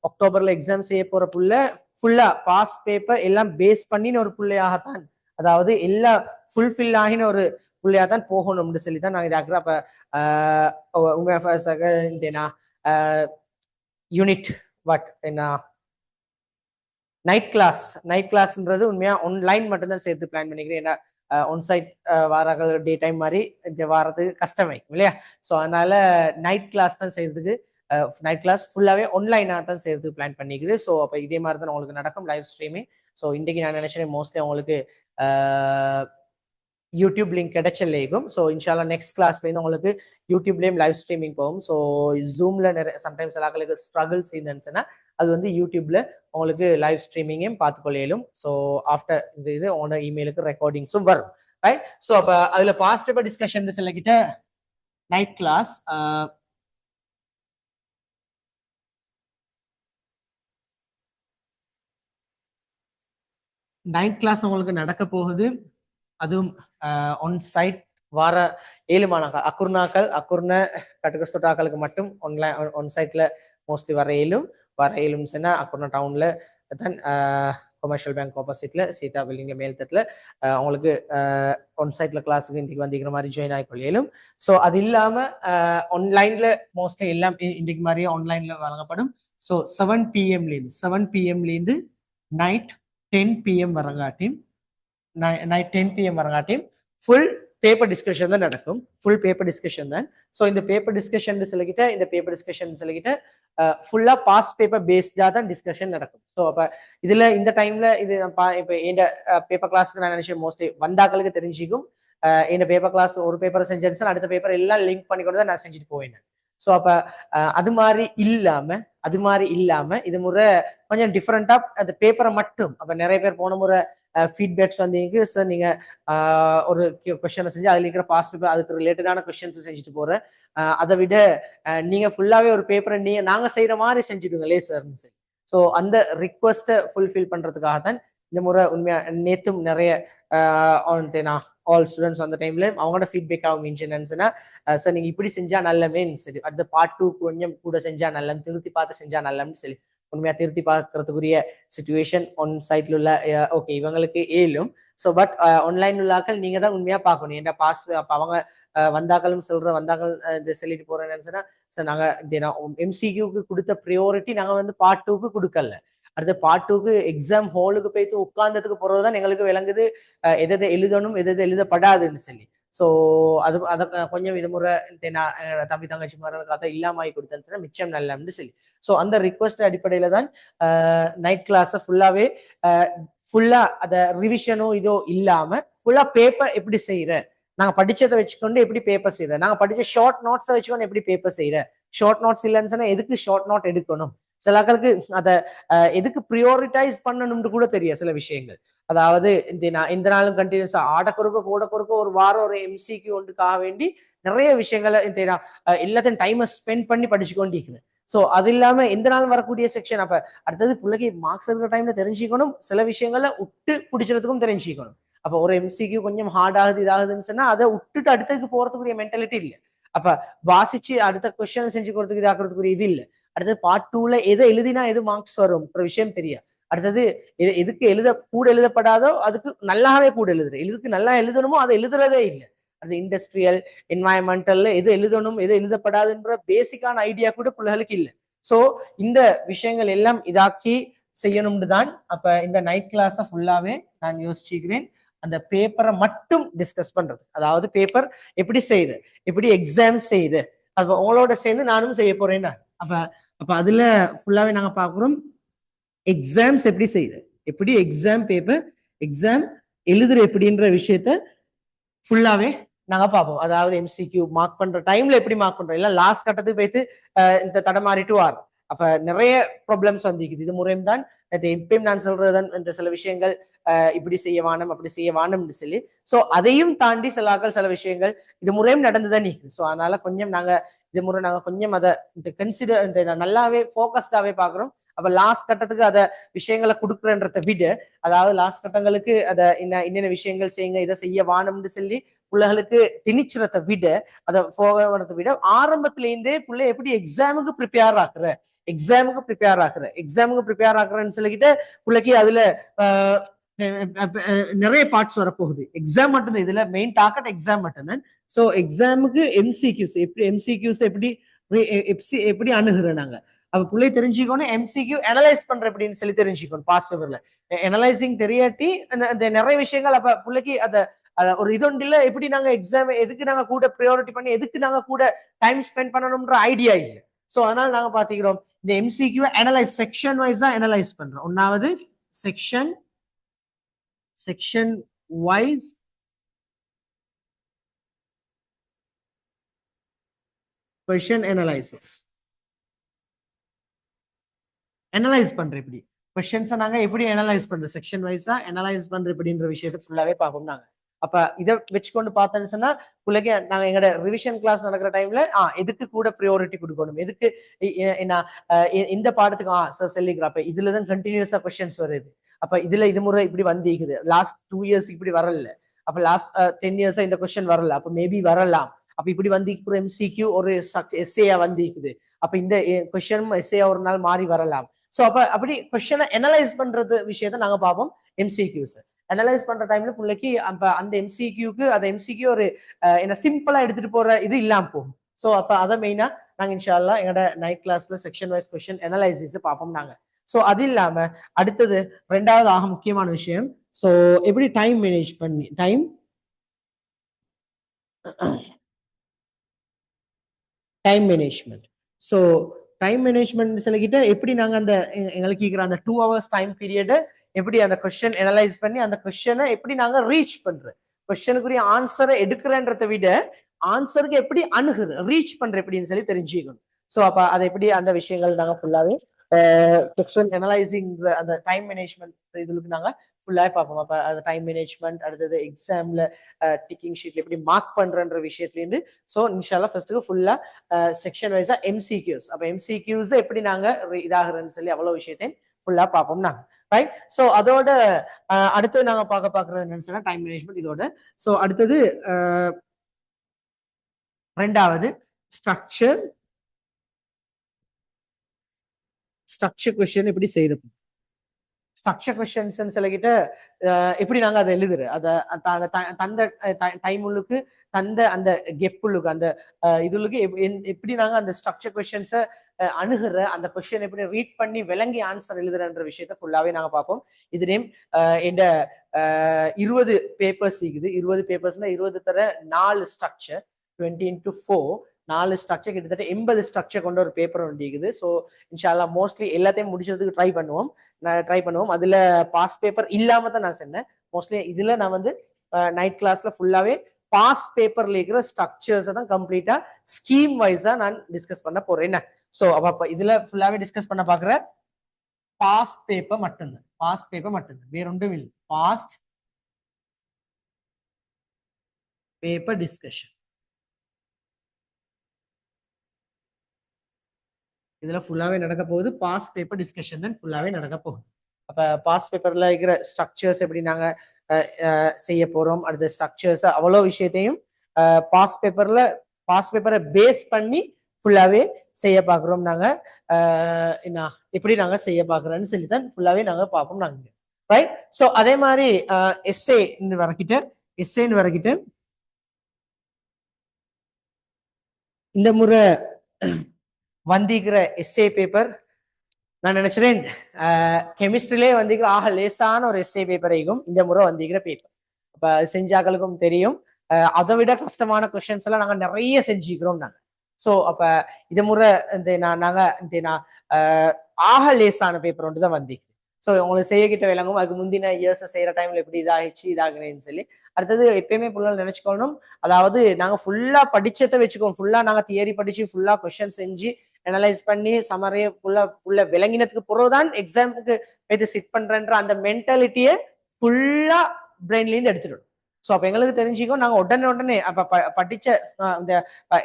அக்டோபர்ல எக்ஸாம் செய்ய போற புள்ள ஃபுல்லா பாஸ் பேப்பர் எல்லாம் பேஸ் பண்ணின ஒரு பிள்ளையாகத்தான், அதாவது எல்லா ஃபுல்ஃபில் ஆகின ஒரு பிள்ளையா தான் போகணும்னு சொல்லி தான் நாங்கள் இதாக்குறோம். அப்போ உண்மையா யூனிட் வாட் என்ன நைட் கிளாஸ்ன்றது உண்மையா ஆன்லைன் மட்டும்தான் சேர்த்து பிளான் பண்ணிக்கிறேன். ஏன்னா ஒன் சைட் வாராக டே டைம் மாதிரி இந்த வாரத்துக்கு கஷ்டமை இல்லையா. ஸோ அதனால நைட் கிளாஸ் தான் செய்யறதுக்கு நைட் கிளாஸ் ஃபுல்லாகவே ஆன்லைனாக தான் செய்யறதுக்கு பிளான் பண்ணிக்குது. ஸோ அப்போ இதே மாதிரி தான் உங்களுக்கு நடக்கும் லைவ் ஸ்ட்ரீமிங். ஸோ இன்றைக்கு நான் நினைச்சேன் மோஸ்ட்லி உங்களுக்கு யூடியூப் லிங்க் கிடைச்சலேக்கும். ஸோ இன்ஷால்லா நெக்ஸ்ட் கிளாஸ்லேருந்து உங்களுக்கு யூடியூப்லேயும் லைவ் ஸ்ட்ரீமிங் போகும். ஸோ ஜூமில் நிறைய சம்டைம்ஸ் எல்லாங்களுக்கு ஸ்ட்ரகிள்ஸ் இருந்துச்சுன்னா அது வந்து யூடியூப்ல உங்களுக்கு லைவ் ஸ்ட்ரீமிங்கையும் பார்த்துக்கொள்ளும். ஸோ ஆஃப்டர் இது உங்களோட இமெயிலுக்கு ரெக்கார்டிங்ஸும் வரும், ரைட். ஸோ அப்போ அதில் பாஸ்ட் பேப்பர் டிஸ்கஷன் சிலகிட்ட நைட் கிளாஸ் உங்களுக்கு நடக்க போகுது. அதுவும் ஒன் சைட் வார 7 மாணாக்கள் அக்குர்ன கட்டுக்கஸ்தோட்டாக்களுக்கு மட்டும் ஒன் சைட்ல மோஸ்ட்லி வரையிலும் சொன்னா அக்குர்னா டவுன்ல தான் கொமர்ஷியல் பேங்க் ஆப்போசிட்ல சீதா பில்டிங்ல மேல்தட்டுல அவங்களுக்கு ஒன் சைட்ல கிளாஸுக்கு இன்றைக்கு வந்திக்கிற மாதிரி ஜாயின் ஆகிக்கொள்ளும். ஸோ அது இல்லாம ஆன்லைன்ல மோஸ்ட்லி எல்லாம் இன்றைக்கு மாதிரியே ஆன்லைன்ல வழங்கப்படும். ஸோ 7 PM லேருந்து நைட் 10 PM வரங்காட்டியும் நைட் 10 PM வரங்காட்டியும் ஃபுல் பேப்பர் டிஸ்கஷன் தான் நடக்கும். ஃபுல் பேப்பர் டிஸ்கஷன் தான். ஸோ இந்த பேப்பர் டிஸ்கஷன் சொல்லிக்கிட்ட ஃபுல்லா பாஸ் பேப்பர் பேஸ்டா தான் டிஸ்கஷன் நடக்கும். ஸோ அப்ப இதுல இந்த டைம்ல இது இப்போ இந்த பேப்பர் கிளாஸ்க்கு நான் நினைச்சேன் மோஸ்ட்லி வந்தாக்களுக்கு தெரிஞ்சிக்கும். இந்த பேப்பர் கிளாஸ் ஒரு பேப்பர் செஞ்சேன், அடுத்த பேப்பர் எல்லாம் லிங்க் பண்ணி கொண்டு தான் நான் செஞ்சுட்டு போவேன். ஸோ அப்ப அது மாதிரி இல்லாம இது முறை கொஞ்சம் டிஃப்ரெண்டா அந்த பேப்பரை மட்டும். அப்ப நிறைய பேர் போன முறை ஃபீட்பேக்ஸ் வந்தீங்க சார், நீங்க ஒரு கொஸ்டினை செஞ்சு அதுல இருக்கிற பாஸ்ட் பேப்பர் அதுக்கு ரிலேட்டடான கொஸ்டின்ஸ் செஞ்சுட்டு போறேன், அதை விட நீங்க ஃபுல்லாவே ஒரு பேப்பரை நாங்க செய்யற மாதிரி செஞ்சுடுங்களே சார்னு சொல்லி. ஸோ அந்த ரிக்வஸ்ட்டை ஃபுல்ஃபில் பண்றதுக்காக தான் இந்த முறை உண்மையா நேத்தும் நிறைய ஆல் ஸ்டூடெண்ட்ஸ் அந்த டைம்ல அவங்களோட ஃபீட்பேக் ஆகும் இன்ஜினியர்ஸ்னா சார் நீங்க இப்படி செஞ்சா நல்லமே சரி, அடுத்த பார்ட் 2 கொஞ்சம் கூட செஞ்சா நல்லம், திருத்தி பார்த்து செஞ்சா நல்லம்னு சொல்லி உண்மையா திருத்தி பார்க்கறதுக்குரிய சிச்சுவேஷன் ஒன் சைட்ல உள்ள ஓகே இவங்களுக்கு ஏலும். ஸோ பட் ஆன்லைன் உள்ளாக்கள் நீங்க தான் உண்மையா பார்க்கணும். ஏன்னா பாஸ் அப்ப அவங்க வந்தாக்களும் வந்தாக்கள் இதை சொல்லிட்டு போறேன்னு சொன்னா சார் நாங்க எம்சிக்யூக்கு கொடுத்த ப்ரியோரிட்டி நாங்க வந்து பார்ட் 2க்கு கொடுக்கல. அடுத்த பார்ட் 2க்கு எக்ஸாம் ஹாலுக்கு போயிட்டு உட்கார்ந்ததுக்கு போறதுதான் எங்களுக்கு விளங்குது எதை எழுதணும் எதை எழுதப்படாதுன்னு சொல்லி. ஸோ அதை கொஞ்சம் இது முறை தம்பி தங்கச்சி மாதிரி அதை இல்லாம ஆகி கொடுத்தேன்னு மிச்சம் நல்லன்னு சொல்லி. ஸோ அந்த ரிக்வஸ்ட் அடிப்படையில தான் நைட் கிளாஸை ஃபுல்லா அதை ரிவிஷனோ இதோ இல்லாம ஃபுல்லா பேப்பர் எப்படி செய்யற, நாங்க படிச்சதை வச்சுக்கொண்டு எப்படி பேப்பர் செய்யற, நாங்க படிச்ச ஷார்ட் நோட்ஸை வச்சுக்கொண்டு எப்படி பேப்பர் செய்யற, ஷார்ட் நோட்ஸ் இல்லைன்னு சொன்னா எதுக்கு ஷார்ட் நோட் எடுக்கணும், சில ஆட்களுக்கு அதை எதுக்கு ப்ரியோரிட்டைஸ் பண்ணணும்னு கூட தெரியும் சில விஷயங்கள். அதாவது இந்த நாளும் கண்டினியூஸா கூட ஒரு வாரம் ஒரு எம்சிக்கு ஒன்றுக்காக வேண்டி நிறைய விஷயங்களை எல்லாத்தையும் டைமை ஸ்பெண்ட் பண்ணி படிச்சு கொண்டிருக்கிறேன். ஸோ அது இல்லாம எந்த நாளும் வரக்கூடிய செக்ஷன் அப்ப அடுத்தது பிள்ளைக்கு மார்க்ஸ் இருக்கிற டைம்ல தெரிஞ்சுக்கணும், சில விஷயங்களை விட்டு பிடிச்சதுக்கும் தெரிஞ்சுக்கணும். அப்ப ஒரு எம்சிக்கு கொஞ்சம் ஹார்ட் ஆகுது இதாகுதுன்னு சொன்னா அதை விட்டுட்டு அடுத்ததுக்கு போறதுக்குரிய மென்டாலிட்டி இல்லை. அப்ப வாசிச்சு அடுத்த கொஸ்டின் செஞ்சு கொடுத்துக்கு இதாக்குறதுக்குரிய இது இல்லை. அடுத்தது பார்ட் 2ல எதை எழுதினா எது மார்க்ஸ் வரும் ஒரு விஷயம் தெரியும். அடுத்தது எதுக்கு கூட எழுதப்படாதோ அதுக்கு நல்லாவே கூட எதுக்கு நல்லா எழுதணுமோ அதை எழுதுறதே இல்லை. அது இண்டஸ்ட்ரியல் என்வாயன்மெண்டல்ல எது எழுதணும் எது எழுதப்படாதுன்ற பேசிக்கான ஐடியா கூட பிள்ளைகளுக்கு இல்லை. ஸோ இந்த விஷயங்கள் எல்லாம் இதாக்கி செய்யணும்னு தான் அப்ப இந்த நைட் கிளாஸை ஃபுல்லாவே நான் யோசிச்சுக்கிறேன். அந்த பேப்பரை மட்டும் டிஸ்கஸ் பண்றது, அதாவது பேப்பர் எப்படி செய்யுது, எப்படி எக்ஸாம் செய்யுது, அது உங்களோட சேர்ந்து நானும் செய்ய போறேன். அப்ப அதுல ஃபுல்லாவே நாங்க பாக்குறோம் எக்ஸாம்ஸ் எப்படி செய்யுது, எப்படி எக்ஸாம் பேப்பர் எக்ஸாம் எழுதுற எப்படின்ற விஷயத்த ஃபுல்லாவே நாங்க பார்ப்போம். அதாவது எம்சிக்யூ மார்க் பண்ற டைம்ல எப்படி மார்க் பண்றோம், இல்ல லாஸ்ட் கட்டத்துக்கு போயிட்டு இந்த தடமாறிட்டு வார். அப்ப நிறைய ப்ராப்ளம்ஸ் வந்திருக்குது. இது முறையும் தான் எப்பயும் நான் சொல்றதுதான் இந்த சில விஷயங்கள் இப்படி செய்ய வானம் அப்படி செய்ய வானம்னு சொல்லி. ஸோ அதையும் தாண்டி சில விஷயங்கள் இது முறையும் நடந்துதான் நிற்குது. ஸோ அதனால கொஞ்சம் நாங்க இது முறை நாங்க கொஞ்சம் அதை கன்சிடர் நல்லாவே ஃபோக்கஸ்டாவே பாக்குறோம். அப்ப லாஸ்ட் கட்டத்துக்கு அத விஷயங்களை கொடுக்குறன்றத விட, அதாவது லாஸ்ட் கட்டங்களுக்கு அத என்னென்ன விஷயங்கள் செய்யுங்க, இதை செய்ய வாணும்னு சொல்லி பிள்ளைகளுக்கு திணிச்சுறத விட, அதை போகிறத விட ஆரம்பத்துல இருந்தே பிள்ளை எப்படி எக்ஸாமுக்கு ப்ரிப்பேர் ஆக்குற, எக்ஸாமுக்கு ப்ரிப்பேர் ஆக்குறேன்னு சொல்லிக்கிட்டு பிள்ளைக்கு அதுல நிறைய பார்ட்ஸ் வரப்போகுது. எக்ஸாம் மட்டும்தான் இதுல மெயின் டார்கெட், எக்ஸாம் மட்டும்தான். ஸோ எக்ஸாமுக்கு எம்சிக்யூஸ் எப்படி அணுகுறோம் நாங்க, அப்ப பிள்ளை தெரிஞ்சுக்கணும். எம்சிக்யூ அனலைஸ் பண்ற எப்படின்னு சொல்லி தெரிஞ்சுக்கணும். பாஸ்ட் பேப்பர்ல அனலைசிங் தெரியாட்டி அந்த நிறைய விஷயங்கள் அப்ப பிள்ளைக்கு அத ஒரு இதொண்டில எப்படி நாங்க எக்ஸாம் எதுக்கு நாங்க கூட ப்ரையாரிட்டி பண்ணி எதுக்கு நாங்க கூட டைம் ஸ்பெண்ட் பண்ணணும்ன்ற ஐடியா இல்லை. சோ அதனால நாங்க பாத்துக்கிறோம் இந்த எம்சிக்யூ அனலைஸ் செக்ஷன் வைஸா அனலைஸ் பண்றோம். ஒன்னாவது செக்ஷன் வைஸ் கொஸ்டின் அனலைஸ் பண்ற எப்படி கொஸ்டின்ஸை நாங்க எப்படி அனலைஸ் பண்றோம், செக்ஷன் வைஸா அனலைஸ் பண்ற எப்படின்ற விஷயத்தை ஃபுல்லாவே பார்ப்போம் நாங்க. அப்ப இதை வச்சுக்கொண்டு பார்த்தேன்னு சொன்னா பிள்ளைக்கு நாங்க எங்களோட ரிவிஷன் கிளாஸ் நடக்கிற டைம்ல எதுக்கு கூட ப்ரியாரிட்டி கொடுக்கணும், எதுக்கு என்ன இந்த பாடத்துக்கு சார் சொல்லிக்கிறப்ப இதுலதான் கண்டினியூஸா கொஸ்டின்ஸ் வருது. அப்ப இதுல இது முறை இப்படி வந்திருக்குது, லாஸ்ட் 2 years இப்படி வரல, அப்ப லாஸ்ட் 10 years இந்த கொஸ்டின் வரல, அப்ப மேபி வரலாம். அப்ப இப்படி வந்து எம்சிக்யூ ஒரு எஸ்ஏயா வந்திருக்குது, அப்ப இந்த கொஸ்டின் எஸ்ஏயா ஒரு நாள் மாறி வரலாம். சோ அப்ப அப்படி கொஸ்டினை அனலைஸ் பண்றது விஷயத்த நாங்க பார்ப்போம். எம்சிக்யூஸ் அனலைஸ் பண்ற டைம்ல பிள்ளைக்கு அப்ப அந்த எம்சிக்யூக்கு அந்த எம்சிக்யூ ஒரு என்ன சிம்பிளா எடுத்துட்டு போற இது இல்லாம போகும். சோ அப்ப அதை மெயினா நாங்க இன்ஷா அல்லாஹ் எங்களோட நைட் கிளாஸ்ல செக்ஷன் வைஸ் கொஸ்டின் அனலைசிஸ் பார்ப்போம் நாங்க. சோ அது இல்லாம அடுத்தது ரெண்டாவது ஆக முக்கியமான விஷயம், சோ எப்படி டைம் மேனேஜ் பண்ணி time management. So time management சொல்லிக்கிட்டு எப்படி நாங்க அந்த எங்களுக்கு இருக்கிற அந்த 2 hours டைம் பீரியட் எப்படி அந்த கொஸ்டின் அனலைஸ் பண்ணி அந்த கொஸ்டினை எப்படி நாங்க ரீச் பண்றோம், கொஸ்டினுக்குரிய ஆன்சரை எடுக்கிறன்றதை விட ஆன்சருக்கு எப்படி அணுகுற ரீச் பண்ற எப்படின்னு சொல்லி தெரிஞ்சுக்கணும். ஸோ அப்ப அதை எப்படி அந்த விஷயங்கள் நாங்க ஃபுல்லாவே கொஸ்டின் அனலைசிங் அந்த டைம் மேனேஜ்மெண்ட் இதுக்கு நாங்க ஃபுல்லாவே பார்ப்போம். அப்ப அந்த டைம் மேனேஜ்மெண்ட் அடுத்தது எக்ஸாம்ல டிக்கிங் ஷீட்ல எப்படி மார்க் பண்றன்ற விஷயத்துல இருந்து ஸோ இன்ஷால்லா ஃபர்ஸ்ட்டுக்கு ஃபுல்லா செக்ஷன் வைஸா எம்சிக்யூஸ், அப்ப எம்சிக்யூஸ் எப்படி நாங்க இதாகிறேன்னு சொல்லி அவ்வளவு விஷயத்தையும் ஃபுல்லா பார்ப்போம் நாங்க. ரைட். ஸோ அதோட அடுத்து நாங்க பார்க்கறது என்னன்னு சொன்னா டைம் மேனேஜ்மெண்ட் இதோட. ஸோ அடுத்தது ரெண்டாவது ஸ்ட்ரக்சர் கொஸ்டின் எப்படி செய்யறது, ஸ்ட்ரக்சர் கொஸ்டின்ஸ் சொல்லிக்கிட்ட எப்படி நாங்க அதை எழுதுற அதை தந்த டைம் உள்ளுக்கு தந்த அந்த கெப்புள்ளுக்கு அந்த இதுக்கு எப்படி நாங்க அந்த ஸ்ட்ரக்சர் கொஸ்டின்ஸை அணுகுற அந்த கொஸ்டின் எப்படி ரீட் பண்ணி விளங்கி ஆன்சர் எழுதுறன்ற விஷயத்த ஃபுல்லாவே நாங்க பார்ப்போம். இதுலயும் இந்த 20 பேப்பர்ஸ் இருக்குது, 20 பேப்பர்ஸ்னா 20 தர 4 ஸ்ட்ரக்சர் 20 into 4 4 ஸ்ட்ரக்சர் கிட்டத்தட்ட 80 ஸ்ட்ரக்சர் கொண்ட ஒரு பேப்பர் ஒன்று இருக்குது. ஸோ இன்ஷால்லா மோஸ்ட்லி எல்லாத்தையும் முடிச்சதுக்கு ட்ரை பண்ணுவோம். அதுல பாஸ் பேப்பர் இல்லாம தான் நான் சொன்னேன். மோஸ்ட்லி இதுல நான் வந்து நைட் கிளாஸ்ல ஃபுல்லாவே பாஸ் பேப்பர்ல இருக்கிற ஸ்ட்ரக்சர்ஸ் தான் கம்ப்ளீட்டா ஸ்கீம் வைஸா நான் டிஸ்கஸ் பண்ண போறேன். ஸோ அப்ப இதுல ஃபுல்லாவே டிஸ்கஸ் பண்ண பாக்குற பாஸ் பேப்பர் மட்டும்தான், வேற ஒன்றும் இல்லை. பாஸ்ட் பேப்பர் டிஸ்கஷன் இதுல ஃபுல்லாவே நடக்க போகுது. பாஸ் பேப்பர் டிஸ்கஷன் தான் ஃபுல்லாவே நடக்க போகுது. அப்ப பாஸ் பேப்பர்ல இருக்கிற ஸ்ட்ரக்சர்ஸ் எப்படி நாங்க செய்ய போறோம், அடுத்த ஸ்ட்ரக்சர்ஸ் அவ்வளோ விஷயத்தையும் பாஸ் பேப்பரை பேஸ் பண்ணி ஃபுல்லாவே செய்ய பாக்குறோம் நாங்க. என்ன எப்படி நாங்க செய்ய பாக்குறோம்னு சொல்லி தான் ஃபுல்லாவே நாங்க பார்ப்போம் நாங்க. ரைட். ஸோ அதே மாதிரி எஸ்ஏன்னு வரைக்கிட்டு இந்த முறை வந்திக்கிற எஸ்ஏ பேப்பர் நான் நினைச்சேன் கெமிஸ்ட்ரிலே வந்திக்கிற ஆக லேசான ஒரு எஸ்ஏ பேப்பரையும் இந்த முறை வந்திக்கிற பேப்பர். அப்ப செஞ்சாக்களுக்கும் தெரியும், அதை விட கஷ்டமான கொஸ்டின்ஸ் எல்லாம் நாங்க நிறைய செஞ்சுக்கிறோம் நாங்க. ஸோ அப்ப இது முறை நாங்க ஆக லேசான பேப்பர் ஒன்று தான் வந்திருக்கு. ஸோ உங்களுக்கு செய்யக்கிட்ட விளங்கும். அதுக்கு முந்தின இயர்ஸ் செய்யற டைம்ல எப்படி இதாகுனேன்னு சொல்லி அடுத்தது எப்பயுமே பிள்ளைகள் நினைச்சுக்கணும், அதாவது நாங்க ஃபுல்லா படிச்சதை வச்சுக்கோம், ஃபுல்லா நாங்க தியரி படிச்சு ஃபுல்லா கொஸ்டின் செஞ்சு அனலைஸ் பண்ணி சமரைய ஃபுல்லா விளங்கினதுக்கு பிறகுதான் எக்ஸாமுக்கு எது சிட் பண்றன்ற அந்த மென்டாலிட்டியை ஃபுல்லா பிரெயின்ல இருந்து எடுத்துடும். ஸோ அப்ப எங்களுக்கு தெரிஞ்சுக்கோ நாங்க உடனே அப்ப படிச்ச இந்த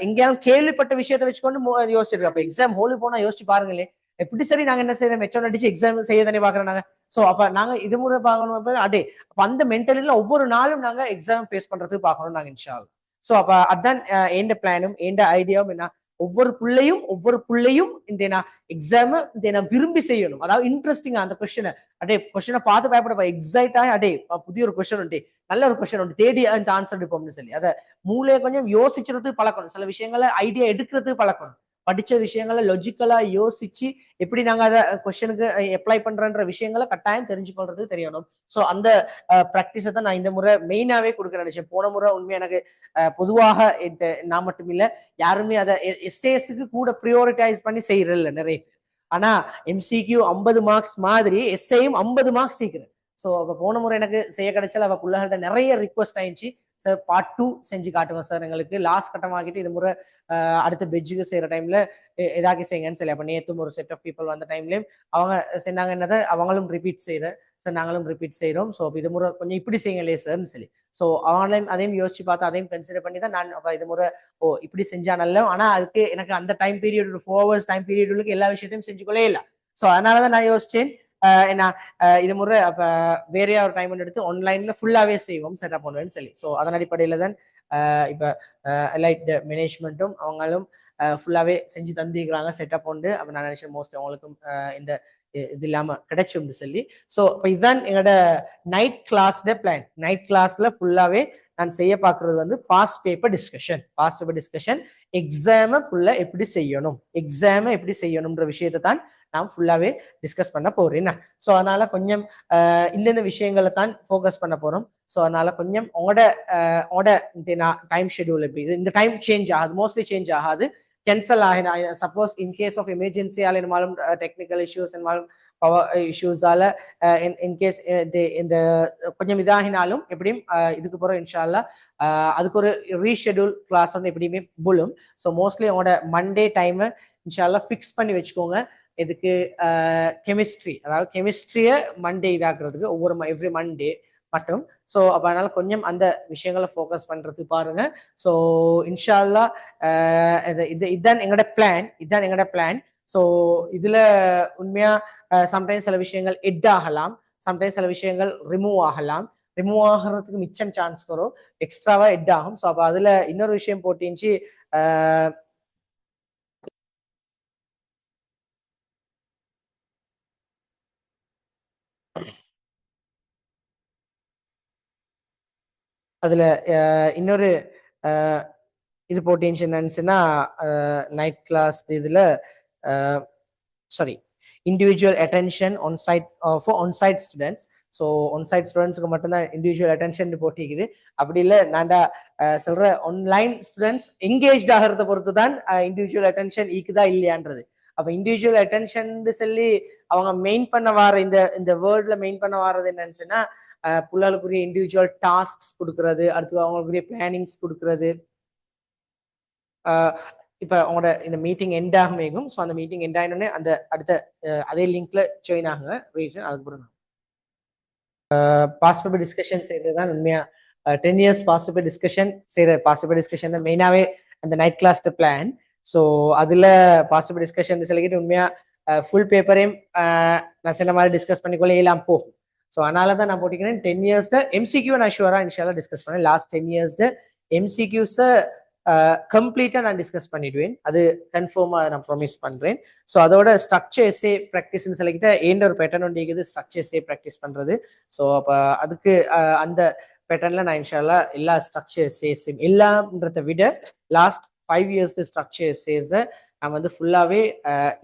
எங்கேயாவது கேள்விப்பட்ட விஷயத்த வச்சுக்கொண்டு யோசிச்சிருக்கோம். அப்ப எக்ஸாம் ஹோலு போனா யோசிச்சு பாருங்களேன், எப்படி சரி நாங்க என்ன செய்யறோம் மெச்சோர் அடிச்சு எக்ஸாம் செய்ய தானே பாக்குறோம் நாங்க. சோ அப்ப நாங்க இது முறை பார்க்கணும் அடே அப்ப அந்த மென்டலில ஒவ்வொரு நாளும் நாங்க எக்ஸாம் ஃபேஸ் பண்றதுக்கு பார்க்கணும் நாங்க இன்ஷா அல்லாஹ். சோ அப்ப அதான் எந்த பிளானும் எந்த ஐடியாவும் என்ன, ஒவ்வொரு புள்ளையும் இந்த நான் எக்ஸாம் இந்த நான் விரும்பி செய்யணும். அதாவது இன்ட்ரெஸ்டிங்கா அந்த கொஸ்டினை அடே கொஸ்டினை பார்த்து பயப்பட எக்ஸைட் ஆகி அடே புதிய ஒரு கொஸ்டின் உண்டு, நல்ல ஒரு கொஸ்டின் உண்டு, தேடி அந்த ஆன்சர் எடுப்போம்னு சொல்லி அதை மூளையை கொஞ்சம் யோசிச்சுறதுக்கு பழக்கணும். சில விஷயங்களை ஐடியா எடுக்கிறதுக்கு பழக்கணும். படிச்ச விஷயங்களை லாஜிக்கலா யோசிச்சு எப்படி நாங்க அதை கொஸ்டினுக்கு அப்ளை பண்றன்ற விஷயங்களை கட்டாயம் தெரிஞ்சுக்கொள்றது தெரியணும். சோ அந்த பிராக்டிஸை தான் நான் இந்த முறை மெயினாவே கொடுக்க நினைச்சேன். போன முறை உண்மையா எனக்கு பொதுவாக நான் மட்டும் இல்ல யாருமே அதை எஸ்ஏஎஸ்க்கு கூட ப்ரியோரிட்டைஸ் பண்ணி செய்யறதில்ல நிறைய. ஆனா எம்சிக்யூ 50 மார்க்ஸ் மாதிரி எஸ்ஏயும் 50 மார்க்ஸ் சீக்கிறேன். ஸோ அப்போ போன முறை எனக்கு செய்ய கிடைச்சால அவ பிள்ளைகள்ட்ட நிறைய ரிக்வஸ்ட் ஆயிடுச்சு, சார் பார்ட் 2 செஞ்சு காட்டுங்க சார், எங்களுக்கு லாஸ்ட் கட்டமாகிட்டு இது முறை அடுத்த பெஜ்ஜுக்கு செய்யற டைம்ல ஏதாக்கி செய்யுங்கன்னு சொல்லி. அப்ப நேத்தும் ஒரு செட் ஆஃப் பீப்புள் வந்த டைம்லயும் அவங்க சொன்னாங்க என்னதை அவங்களும் ரிப்பீட் செய்யற சார், நாங்களும் ரிப்பீட் செய்யறோம், ஸோ இது முறை கொஞ்சம் இப்படி செய்யுங்களே சார்ன்னு சொல்லி. ஸோ அவங்களையும் அதையும் யோசிச்சு பார்த்து அதையும் கன்சிடர் பண்ணி தான் நான் இது முறை இப்படி செஞ்சா நல்ல. ஆனா அதுக்கு எனக்கு அந்த time period 4 hours time period எல்லா விஷயத்தையும் செஞ்சுக்கொள்ளே இல்லை. ஸோ அதனாலதான் நான் யோசிச்சேன் என்ன இது முறை அப்ப வேறையா ஒரு டைம் எடுத்து ஆன்லைன்ல ஃபுல்லாவே செய்வோம் செட்டப் பண்ணுவேன்னு சொல்லி. ஸோ அதன் அடிப்படையில தான் இப்ப எலைட் மேனேஜ்மெண்ட்டும் அவங்களும் ஃபுல்லாவே செஞ்சு தந்திக்கிறாங்க செட்டப் உண்டு. அப்ப நான் நினைச்சேன் மோஸ்ட் அவங்களுக்கும் இந்த இது இல்லாம கிடைச்சும்னு சொல்லி. ஸோ இப்போ இதுதான் எங்களோட நைட் கிளாஸ்ல பிளான். நைட் கிளாஸ்ல ஃபுல்லாவே நான் செய்ய பார்க்கறது வந்து பாஸ்ட் பேப்பர் டிஸ்கஷன், எக்ஸாம ஃபுல்லா எப்படி செய்யணும்ன்ற விஷயத்தை தான் நான் ஃபுல்லாவே டிஸ்கஸ் பண்ண போறேன். ஸோ அதனால கொஞ்சம் இந்தந்த விஷயங்களை தான் ஃபோக்கஸ் பண்ண போறோம். ஸோ அதனால கொஞ்சம் உங்களோட டைம் ஷெடியூல் எப்படி இந்த டைம் சேஞ்ச் ஆகாது, மோஸ்ட்லி சேஞ்ச் ஆகாது, கேன்சல் ஆகினா சப்போஸ் இன் கேஸ் ஆஃப் எமர்ஜென்சியால் இருந்தாலும் டெக்னிக்கல் இஷ்யூஸ் இருந்தாலும் பவர் இஷ்யூஸால இன்கேஸ் இந்த கொஞ்சம் இதாகினாலும் எப்படியும் இதுக்கு போகிறோம் இன்ஷா அல்லாஹ் அதுக்கு ஒரு ரீஷெடியூல் கிளாஸ் வந்து எப்படியுமே புல்லும். ஸோ மோஸ்ட்லி உங்களோட மண்டே டைமை இன்ஷா அல்லாஹ் ஃபிக்ஸ் பண்ணி வச்சுக்கோங்க. இதுக்கு கெமிஸ்ட்ரி, அதாவது கெமிஸ்ட்ரியை மண்டே இதாக்குறதுக்கு எவ்ரி மண்டே மட்டும். ஸோ அப்போ அதனால கொஞ்சம் அந்த விஷயங்களை ஃபோக்கஸ் பண்றதுக்கு பாருங்க. ஸோ இன்ஷா அல்லாஹ் இதுதான் எங்களோட பிளான். ஸோ இதுல உண்மையா சம்டைம்ஸ் சில விஷயங்கள் எட் ஆகலாம், சம்டைம்ஸ் சில விஷயங்கள் ரிமூவ் ஆகிறதுக்கு மிச்சம் சான்ஸ் வரும், எக்ஸ்ட்ராவா எட் ஆகும். ஸோ அப்போ அதுல இன்னொரு விஷயம் போட்டிச்சு அதுல இன்னொரு இது போட்டிச்சு என்னன்னா நைட் கிளாஸ் இதுல sorry individual attention onsite students. So onsite ஸ்டூடெண்ட்ஸுக்கு மட்டும்தான் இண்டிவிஜுவல் அட்டென்ஷன் போட்டிக்குது. அப்படி இல்லை நான்டா சொல்ற ஆன்லைன் ஸ்டூடெண்ட்ஸ் என்கேஜ் ஆகிறத பொறுத்து தான் இண்டிவிஜுவல் அட்டென்ஷன் ஈக்குதா இல்லையான்றது. அப்ப இண்டிவிஜுவல் அட்டென்ஷன் சொல்லி அவங்க மெயின் பண்ண வர இந்த வேர்ட்ல மெயின் பண்ண வர்றது என்னன்னு சொன்னா புள்ளாளுக்குரிய இண்டிவிஜுவல் டாஸ்க் கொடுக்கறது, அடுத்து அவங்களுக்குரிய பிளானிங்ஸ் கொடுக்கறது. இப்ப அவங்களோட இந்த மீட்டிங் எண்ட் ஆகுமேகும். ஸோ அந்த மீட்டிங் எண்ட் ஆகினோடனே அந்த அடுத்த அதே லிங்க்ல ஜாயின் ஆகுங்க ரீசன். அதுக்கப்புறம் பாஸ்ட் பேப்பர் டிஸ்கஷன் செய்யறதுதான் உண்மையா 10 years பாஸ்ட் பேப்பர் டிஸ்கஷன் தான் மெயினாவே அந்த நைட் கிளாஸ் பிளான். ஸோ அதுல பாஸ்ட் பேப்பர் டிஸ்கஷன் சொல்லிக்கிட்டு உண்மையா ஃபுல் பேப்பரையும் நான் சொன்ன மாதிரி டிஸ்கஸ் பண்ணிக்கொள்ள எல்லாம் போகும். ஸோ அதனால தான் நான் போட்டிக்கிறேன் 10 years எம்சிக்யூ நான் ஷுவரா இன்ஷால்லா டிஸ்கஸ் பண்ணேன். லாஸ்ட் 10 years எம்சிக்யூஸை கம்ப்ளீட்டா நான் டிஸ்கஸ் பண்ணிடுவேன், அது கன்ஃபார்மா நான் ப்ராமிஸ் பண்றேன். ஸோ அதோட ஸ்ட்ரக்சர் எஸ்ஏ ப்ராக்டிஸ்ன்னு சொல்லிக்கிட்ட ஏண்ட ஒரு பேட்டர்ன் ஒன்று இருக்குது, ஸ்ட்ரக்சர் எஸ்ஏ ப்ராக்டிஸ் பண்றது. ஸோ அப்போ அதுக்கு அந்த பேட்டர்ன்ல நான் இன்ஷால்லா எல்லா ஸ்ட்ரக்சர் எஸ்ஏஸையும் எல்லாம்ன்றதை விட லாஸ்ட் 5 years ஸ்ட்ரக்சர் எஸ்ஏஸை நான் வந்து ஃபுல்லாவே